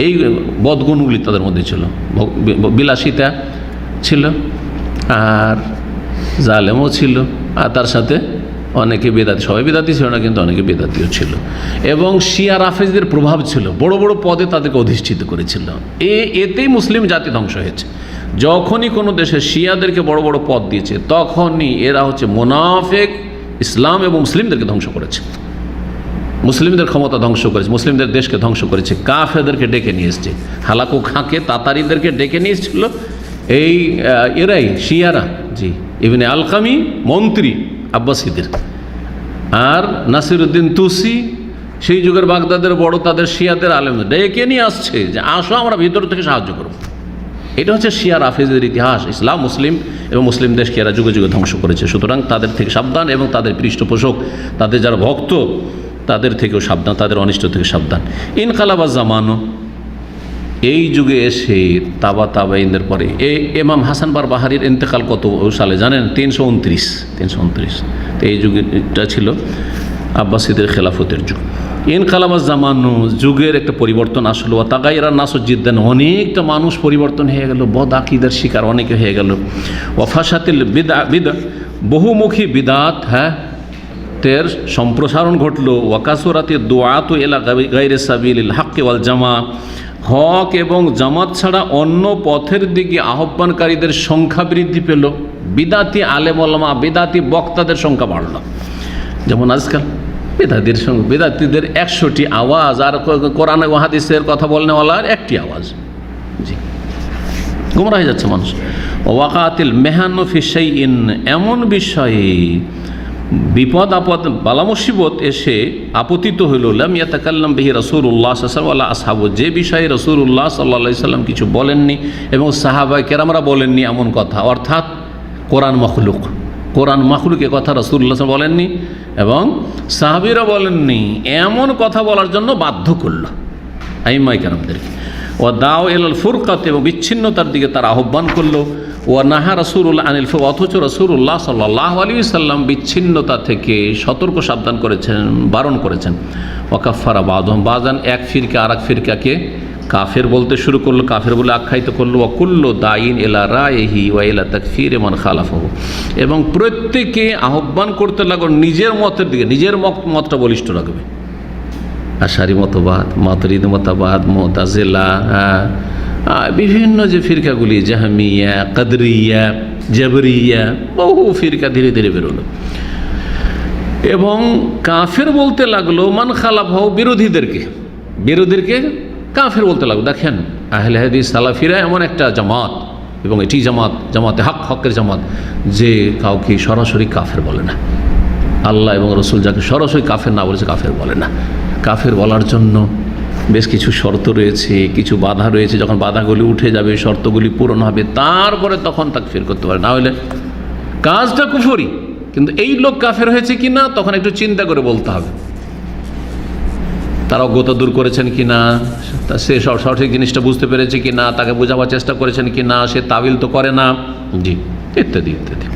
এই বদগুণগুলি তাদের মধ্যে ছিল। বিলাসিতা ছিল, আর জালেমও ছিল, আর তার সাথে অনেকে বেদাতি, সবাই বেদাতি ছিল না কিন্তু অনেকে বেদাতিও ছিল। এবং শিয়া রাফেজদের প্রভাব ছিল, বড় বড় পদে তাদেরকে অধিষ্ঠিত করেছিল। এতেই মুসলিম জাতি ধ্বংস হয়েছে। যখনই কোনো দেশে শিয়াদেরকে বড় বড় পদ দিয়েছে, তখনই এরা হচ্ছে মুনাফিক, ইসলাম এবং মুসলিমদেরকে ধ্বংস করেছে, মুসলিমদের ক্ষমতা ধ্বংস করেছে, মুসলিমদের দেশকে ধ্বংস করেছে। কাফেরদেরকে ডেকে নিয়ে এসছে, হালাকু খাঁকে তাতারিদেরকে ডেকে নিয়ে এসেছিল এই এরাই শিয়ারা। জি, ইবনে আলকামি মন্ত্রী আব্বাসীদের, আর নাসিরউদ্দিন তুসি সেই যুগের বাগদাদের বড়, তাদের শিয়াদের আলেমদের ডেকে নিয়ে আসছে যে আসো আমরা ভিতর থেকে সাহায্য করব। এটা হচ্ছে শিয়া রাফেজদের ইতিহাস। ইসলাম, মুসলিম এবং মুসলিম দেশকে এরা যুগে যুগে ধ্বংস করেছে। সুতরাং তাদের থেকে সাবধান, এবং তাদের পৃষ্ঠপোষক, তাদের যারা ভক্ত, তাদের থেকেও সাবধান, তাদের অনিষ্ট থেকে সাবধান। ইনকালাবা জামানো, এই যুগে এসে তাবাইনদের পরে ইমাম হাসান বারবাহারির ইন্তেকাল কত সালে জানেন? 329। তো এই যুগটা ছিল আব্বাসীদের খেলাফতের যুগ। ইনকালাবাজ জামানু, যুগের একটা পরিবর্তন আসলো। তাগাইরা নাসু জিদ্দান, অনেকটা মানুষ পরিবর্তন হয়ে গেল, বদ আকিদার শিকার অনেকে হয়ে গেল। ওয়াফাসাতিল বিদা, বহুমুখী বিদাত তের সম্প্রসারণ ঘটল। ওয়াকাসুরাতি দুআতু ইলা গায়রি সাবিলিল হাক্কি ওয়াল জামা, হক এবং জামাত ছাড়া অন্য পথের দিকে আহ্বানকারীদের সংখ্যা বৃদ্ধি পেল। বিদাতি আলেম ওলামা, বিদাতি বক্তাদের সংখ্যা বাড়ল। যেমন আজকাল বেদাতিদের 100টি আওয়াজ, আর কোরআন ও হাদিসের কথা বলনেওয়ালার একটি আওয়াজ। জি, গুমরাহ হয়ে যাচ্ছে মানুষ। ওয়াকাতিল মেহান্ন ফি শাইইন, এমন বিষয়ে বিপদ আপদ বালা মুসিবত এসে আপতিত হইল। লাম ইয়াতাকাল্লাম বিহি রাসূলুল্লাহ সাল্লাল্লাহু আলাইহি আসহাবু, যে বিষয়ে রাসূলুল্লাহ সাল্লাল্লাহু আলাইহি সাল্লাম কিছু বলেননি এবং সাহাবায়ে কেরামরা বলেননি এমন কথা, অর্থাৎ কোরআন মখলুক, কোরআন মখলুক এ কথা রাসূলুল্লাহ বলেননি এবং সাহাবীরা বলেননি, এমন কথা বলার জন্য বাধ্য করলো আইম্মায়ে কেরামদেরকে। ও দাও ইলাল ফুরকাত, এবং বিচ্ছিন্নতার দিকে তার আহ্বান করলো। ও নাহা রাসূলুল্লাহ আনিল ফুরকাত, অথচ রাসূলুল্লাহ সাল্লাল্লাহু আলাইহি ওয়াসাল্লাম বিচ্ছিন্নতা থেকে সতর্ক সাবধান করেছেন, বারণ করেছেন। ওয়াকাফারা বাযুহুম বাযান, এক ফিরকা আর এক ফিরকাকে কাফের বলতে শুরু করলো, কাফের বলে আখ্যায়িত করলো। ওয়া কুল্লু দাইন ইলা রাইহি ওয়া ইলা তাকফির মান খালাফাহু, এবং প্রত্যেকে আহ্বান করতে লাগলো নিজের মতের দিকে, নিজের মতটা বলিষ্ঠ রাখবে। আশারি মতবাদ, মাতুরিদি মতবাদ, মুতাজিলা, বিভিন্ন যে ফিরকাগুলি, জাহমিয়া, কাদরিয়া, জাবরিয়া, বহু ফিরকা ধীরে ধীরে বেরোলো। এবং কাফের বলতে লাগলো মান খালাফাহু, বিরোধীদেরকে কাফের বলতে লাগলো। দেখেন আহলে হাদিস সালাফিরা এমন একটা জামাত, এবং এটি জামাতে হকের জামাত, যে কাউকে সরাসরি কাফের বলে না। আল্লাহ এবং রসুল যাকে সরাসরি কাফের না বলেছে, কাফের বলে না। কাফের বলার জন্য বেশ কিছু শর্ত রয়েছে, কিছু বাধা রয়েছে। যখন বাধাগুলি উঠে যাবে, শর্তগুলি পূরণ হবে, তারপরে তখন তাকফির করতে পারে, না হলে কাজটা কুফরি। কিন্তু এই লোক কাফের হয়েছে কি না, তখন একটু চিন্তা করে বলতে হবে। তার অজ্ঞতা দূর করেছেন কি না, সে সঠিক জিনিসটা বুঝতে পেরেছে কি না, তাকে বোঝাবার চেষ্টা করেছেন কি না, সে তাবিল তো করে না, জি, ইত্যাদি ইত্যাদি।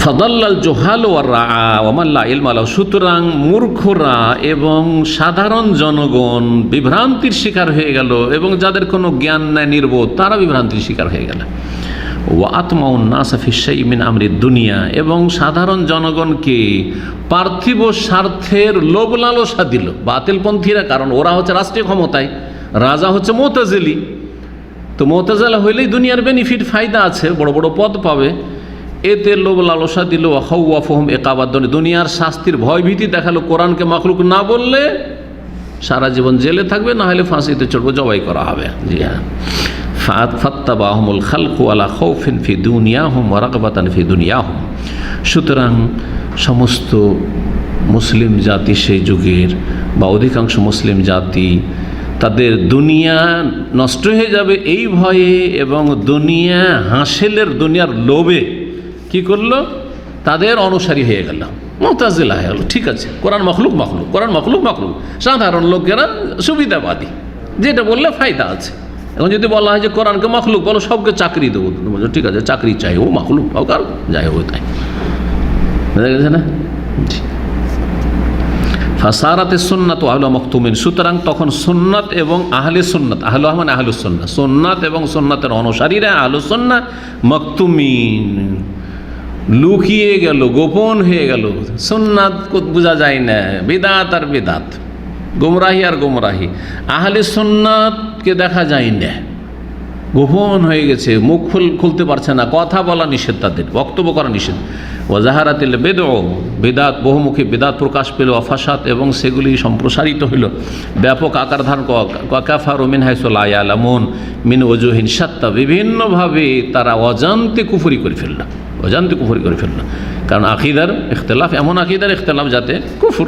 ফাদাল্লাল জোহাল ওয়া রাআ ওয়া মান লা ইলমা লাহু, সুতরাং মূর্খরা এবং সাধারণ জনগণ বিভ্রান্তির শিকার হয়ে গেল, এবং যাদের কোনো জ্ঞান নাই, নির্বোধ, তারা বিভ্রান্তির শিকার হয়ে গেল। ওয়া আতমাউন নাস ফি শাইইন মিন আমরিদ দুনিয়া, এবং সাধারণ জনগণকে পার্থিব স্বার্থের লোভ লালসা দিল বাতিলপন্থীরা। কারণ ওরা হচ্ছে রাষ্ট্রীয় ক্ষমতায়, রাজা হচ্ছে মুতাজিলি, তো মুতাজিলা হইলেই দুনিয়ার বেনিফিট, ফায়দা আছে, বড় বড় পদ পাবে। এতে লোভ লালসা দিল। খাওয়াফহুম ইকাবাদ, দুনিয়ার শাস্তির ভয় ভীতি দেখালো। কোরআনকে মাখলুক না বললে সারা জীবন জেলে থাকবে, না হলে ফাঁসিতে চড়বে, জবাই করা হবে। জি হ্যাঁ, ফাত্তাবাহুমুল খালকু আলা খাউফিন ফি দুনিয়াহুম ওয়া রাগবাতান ফি দুনিয়াহুম। সুতরাং সমস্ত মুসলিম জাতি সেই যুগের, বা অধিকাংশ মুসলিম জাতি, তাদের দুনিয়া নষ্ট হয়ে যাবে এই ভয়ে এবং দুনিয়া হাসিলের, দুনিয়ার লোভে কি করলো, তাদের অনুসারী হয়ে গেল, মুতাজিলা হয়ে গেল। ঠিক আছে, কোরআন মখলুক, কোরআন মখলুক। সাধারণ লোকেরা সুবিধাবাদী, যেটা বললে ফায়দা আছে। এখন যদি বলা হয় যে কোরআনকে মখলুক বলো, সবকে চাকরি দেবো, ঠিক আছে, চাকরি চাই, ও মখলুক হোক আর যাই হোক তাই, বুঝা গেছে না? ফাসারাতে সুন্নাত আহলু মখতুমিন, সুতরাং তখন সুন্নাত এবং আহলে সুন্নাত, আহলু মানে আহলুস সুন্নাহ, সুন্নাত এবং সুন্নাতের অনুসারীরা আহলুস সুন্নাহ মখতুমিন, লুকিয়ে গেল, গোপন হয়ে গেল। সুন্নাত বোঝা যায় না, বিদাত আর বিদাত, গুমরাহি আর গুমরাহি। আহলে সুন্নাতকে দেখা যায় না, গোপন হয়ে গেছে, মুখ খুলতে পারছে না, কথা বলা নিষেধ, তাদের বক্তব্য করা নিষেধ। ওয়াজাহারাতিল বেদউ, বিদাত, বহুমুখী বিদাত প্রকাশ পেল। অফাসাত, এবং সেগুলি সম্প্রসারিত হইল, ব্যাপক আকার ধারণ। কাফারু মিন হাইসু লা ইয়ালামুন মিন ওজুহিন শাত্তা, বিভিন্নভাবে তারা অজান্তে কুফরি করে ফেলল, কারণ আকিদার ইখতিলাফ, এমন আকিদার ইখতিলাফ যাতে কুফর,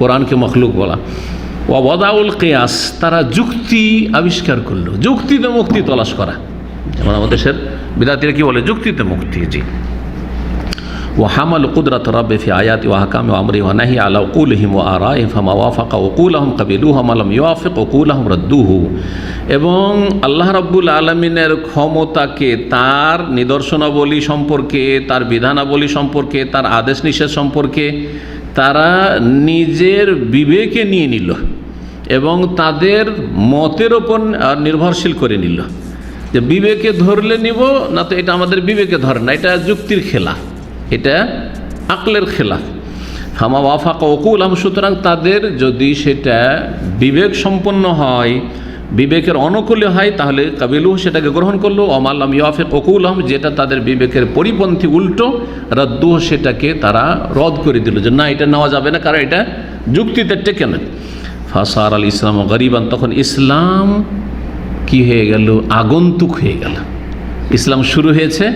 কোরআনকে মখলুক বলা। ওয়াদাউল কিয়াস, তারা যুক্তি আবিষ্কার করলো, যুক্তিতে মুক্তি তলাশ করা, যেমন আমাদের দেশের বিদাতিরা কি বলে, যুক্তিতে মুক্তি। জি, وحمل قدرة رب في آيات وأحكام وأمره ونهي على عقولهم وآرائهم فما وافق عقولهم قبلوه وما لم يوافق عقولهم ردوه। এবং আল্লাহ রাব্বুল আলামিনের ক্ষমতাকে, তার নিদর্শনাবলী সম্পর্কে, তার বিধানাবলী সম্পর্কে, তার আদেশ নিষেধ সম্পর্কে তারা নিজের বিবেকে নিয়ে নিল এবং তাদের মতের ওপর নির্ভরশীল করে নিল যে বিবেকে ধরলে নিব, না তো এটা আমাদের বিবেকে ধরে না, এটা যুক্তির খেলাফ, এটা আকলের খেলাফ। ফামা ওয়াফাকা উকুলহুম, সুতরাং তাদের যদি সেটা বিবেক সম্পন্ন হয়, বিবেকের অনুকূলে হয়, তাহলে কাবিলু সেটাকে গ্রহণ করলো। অমাল্লাম ইয়াফিক উকুলহুম, যেটা তাদের বিবেকের পরিপন্থী উল্টো, রাদ্দু সেটাকে তারা রদ করে দিল যে না, এটা নেওয়া যাবে না, কারণ এটা যুক্তিতে টেকে না। ফাসার আল ইসলাম গরিবান, তখন ইসলাম কি হয়ে গেল? আগন্তুক হয়ে গেল। ইসলাম শুরু হয়েছে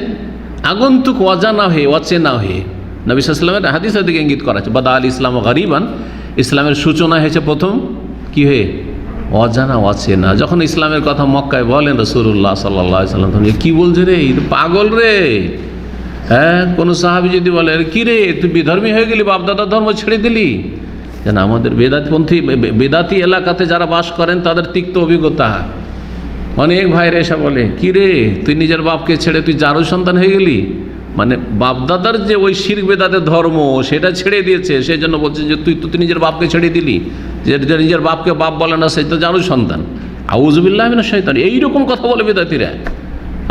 আগন্তুক, অজানা হয়ে, অচেনা হয়ে। নবী সাল্লাল্লাহু আলাইহি ওয়াসাল্লামের হাদিসের দিকে ইঙ্গিত করা আছে, বাদা আল ইসলাম গরিবান, ইসলামের সূচনা হয়েছে প্রথম কি হয়ে? অজানা, অচেনা। যখন ইসলামের কথা মক্কায় বলেন রাসূলুল্লাহ সাল্লাল্লাহু আলাইহি ওয়াসাল্লাম, কি বলছে রে, পাগল রে। হ্যাঁ, কোনো সাহাবী যদি বলে কি রে তুই বিধর্মী হয়ে গেলি, বাপদাদার ধর্ম ছেড়ে দিলি, যেন আমাদের বেদাতি এলাকাতে যারা বাস করেন তাদের তিক্ত অভিজ্ঞতা। অনেক ভাইরা এসে বলে কি রে তুই নিজের বাপকে ছেড়ে তুই জারু সন্তান হয়ে গেলি, মানে বাপদাদার যে ওই শিরক বেদাতের ধর্ম সেটা ছেড়ে দিয়েছে, সেই জন্য বলছে যে তুই নিজের বাপকে ছেড়ে দিলি, যে নিজের বাপকে বাপ বলে না সে তো জারু সন্তান। আউযুবিল্লাহি মিনাশ শাইতান, এইরকম কথা বলে বেদাতিরা।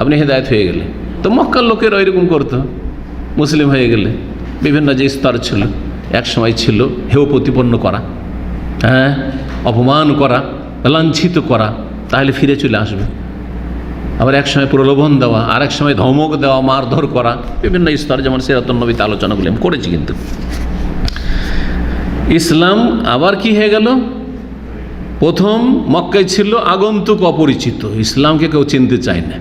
আপনি হেদায়েত হয়ে গেলে। তো মক্কার লোকেরা এরকম করতো, মুসলিম হয়ে গেলে বিভিন্ন যে স্তর ছিল, এক সময় ছিল হেয় প্রতিপন্ন করা, হ্যাঁ, অপমান করা, লাঞ্ছিত করা, তাহলে ফিরে চলে আসবে। আবার এক সময় প্রলোভন দেওয়া, আর এক সময় ধমক দেওয়া, মারধর করা, বিভিন্ন স্তর, যেমন সিরাতুন নবীতে আলোচনাগুলি আমি করেছি। কিন্তু ইসলাম আবার কি হয়ে গেল? প্রথম মক্কায় ছিল আগন্তুক, অপরিচিত, ইসলামকে কেউ চিনতে চায় না।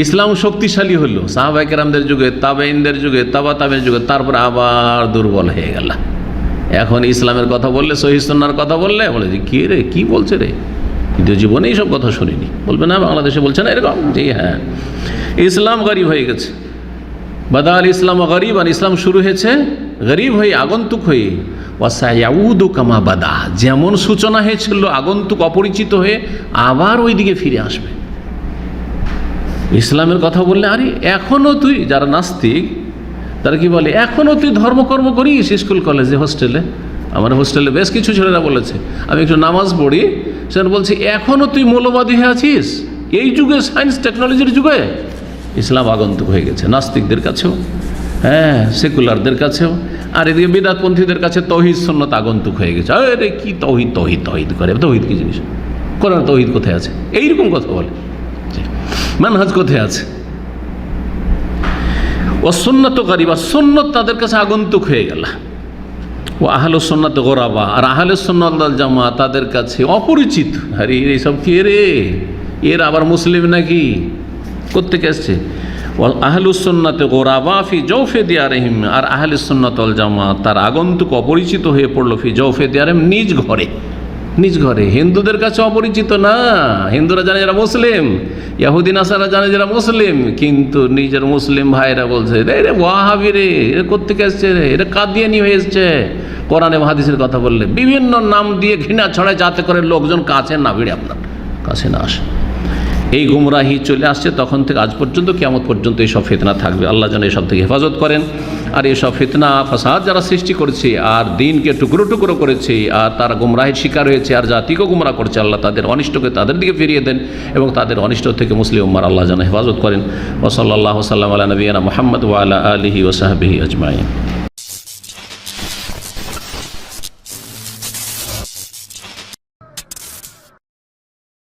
ইসলাম শক্তিশালী হলো সাহাবায়ে কেরামদের যুগে, তাবেঈনদের যুগে, তাবা তাবেঈনের যুগে, তারপর আবার দুর্বল হয়ে গেল। এখন ইসলামের কথা বললে, সহিহ সুন্নাহর কথা বললে বলে যে কি রে, কি বলছে রে, কিন্তু জীবনে এইসব কথা শুনিনি। বলবে না বাংলাদেশে বলছে না এরকম? জি হ্যাঁ, ইসলাম গরিব হয়ে গেছে। বাদা আল ইসলাম গরিব, আর ইসলাম শুরু হয়েছে গরিব হয়ে, আগন্তুক হয়ে। ওয়াসায়াউদু কামা বাদা, যেমন সূচনা হয়েছিল আগন্তুক, অপরিচিত হয়ে, আবার ওই দিকে ফিরে আসবে। ইসলামের কথা বললে আরে এখনও তুই, যারা নাস্তিক তারা কি বলে, এখনও তুই ধর্মকর্ম করিস স্কুল কলেজে হোস্টেলে। আমার হোস্টেলে বেশ কিছু ছেলেরা বলেছে, আমি একটু নামাজ পড়ি, সেটা বলছি এখনও তুই মৌলবাদী হয়ে আছিস এই যুগে, সায়েন্স টেকনোলজির যুগে। ইসলাম আগন্তুক হয়ে গেছে নাস্তিকদের কাছেও, হ্যাঁ, সেকুলারদের কাছেও। আর এদিকে বিদআতপন্থীদের কাছে তৌহিদ সুন্নাত আগন্তুক হয়ে গেছে। আরে কি তৌহিদ, তৌহিদ তৌহিদ করে, তৌহিদ কি জিনিস, কোরআন তৌহিদ কোথায় আছে, এইরকম কথা বলে। মানহাজ কোথায় আছে? ও সুন্নাত গরিবা, সুন্নত তাদের কাছে আগন্তুক হয়ে গেল। ও আহলুস সুন্নাত গোরাবা, আর আহলুস সুন্নাত ওয়াল জামাত তাদের কাছে অপরিচিত। আরে এইসব কে রে, এর আবার মুসলিম নাকি, কোত্থেকে আসছে? আহলুস সুন্নাতে গোরাবা ফি জৌফে দিয়ারিহিম, আর আহলুস সুন্নাত ওয়াল জামাত তার আগন্তুক, অপরিচিত হয়ে পড়লো ফি জৌফে দিয়ারিহিম, নিজ ঘরে, নিজ ঘরে। হিন্দুদের কাছে অপরিচিত না, হিন্দুরা জানে যারা মুসলিম, ইহুদি নাসারা জানে যারা মুসলিম, কিন্তু নিজের মুসলিম ভাইরা বলছে রে রে ওয়াহাবি রে, এরা কোত্থেকে আসছে রে, এটা কাদিয়ানি হয়ে এসছে। কোরআনে হাদিসের কথা বললে বিভিন্ন নাম দিয়ে ঘৃণা ছড়ায়, যাতে করে লোকজন কাছে না ভিড়ে, আপনার কাছে না আসে। এই গুমরাহি চলে আসছে তখন থেকে আজ পর্যন্ত, কিয়ামত পর্যন্ত এইসব ফিতনা থাকবে। আল্লাহ যেন এসব থেকে হেফাজত করেন। আর এইসব ফিতনা ফাসাদ যারা সৃষ্টি করেছে, আর দিনকে টুকরো টুকরো করেছে, আর তারা গুমরাহির শিকার হয়েছে, আর জাতিকেও গুমরাহ করছে, আল্লাহ তাদের অনিষ্টকে তাদের দিকে ফিরিয়ে দেন, এবং তাদের অনিষ্ট থেকে মুসলিম উম্মার আল্লাহ যেন হেফাজত করেন। ওয়া সাল্লাল্লাহু সাল্লাম আলা নবিয়িনা মুহাম্মদ ওয়া আলা আলিহি ওয়া সাহবিহি আজমাইন।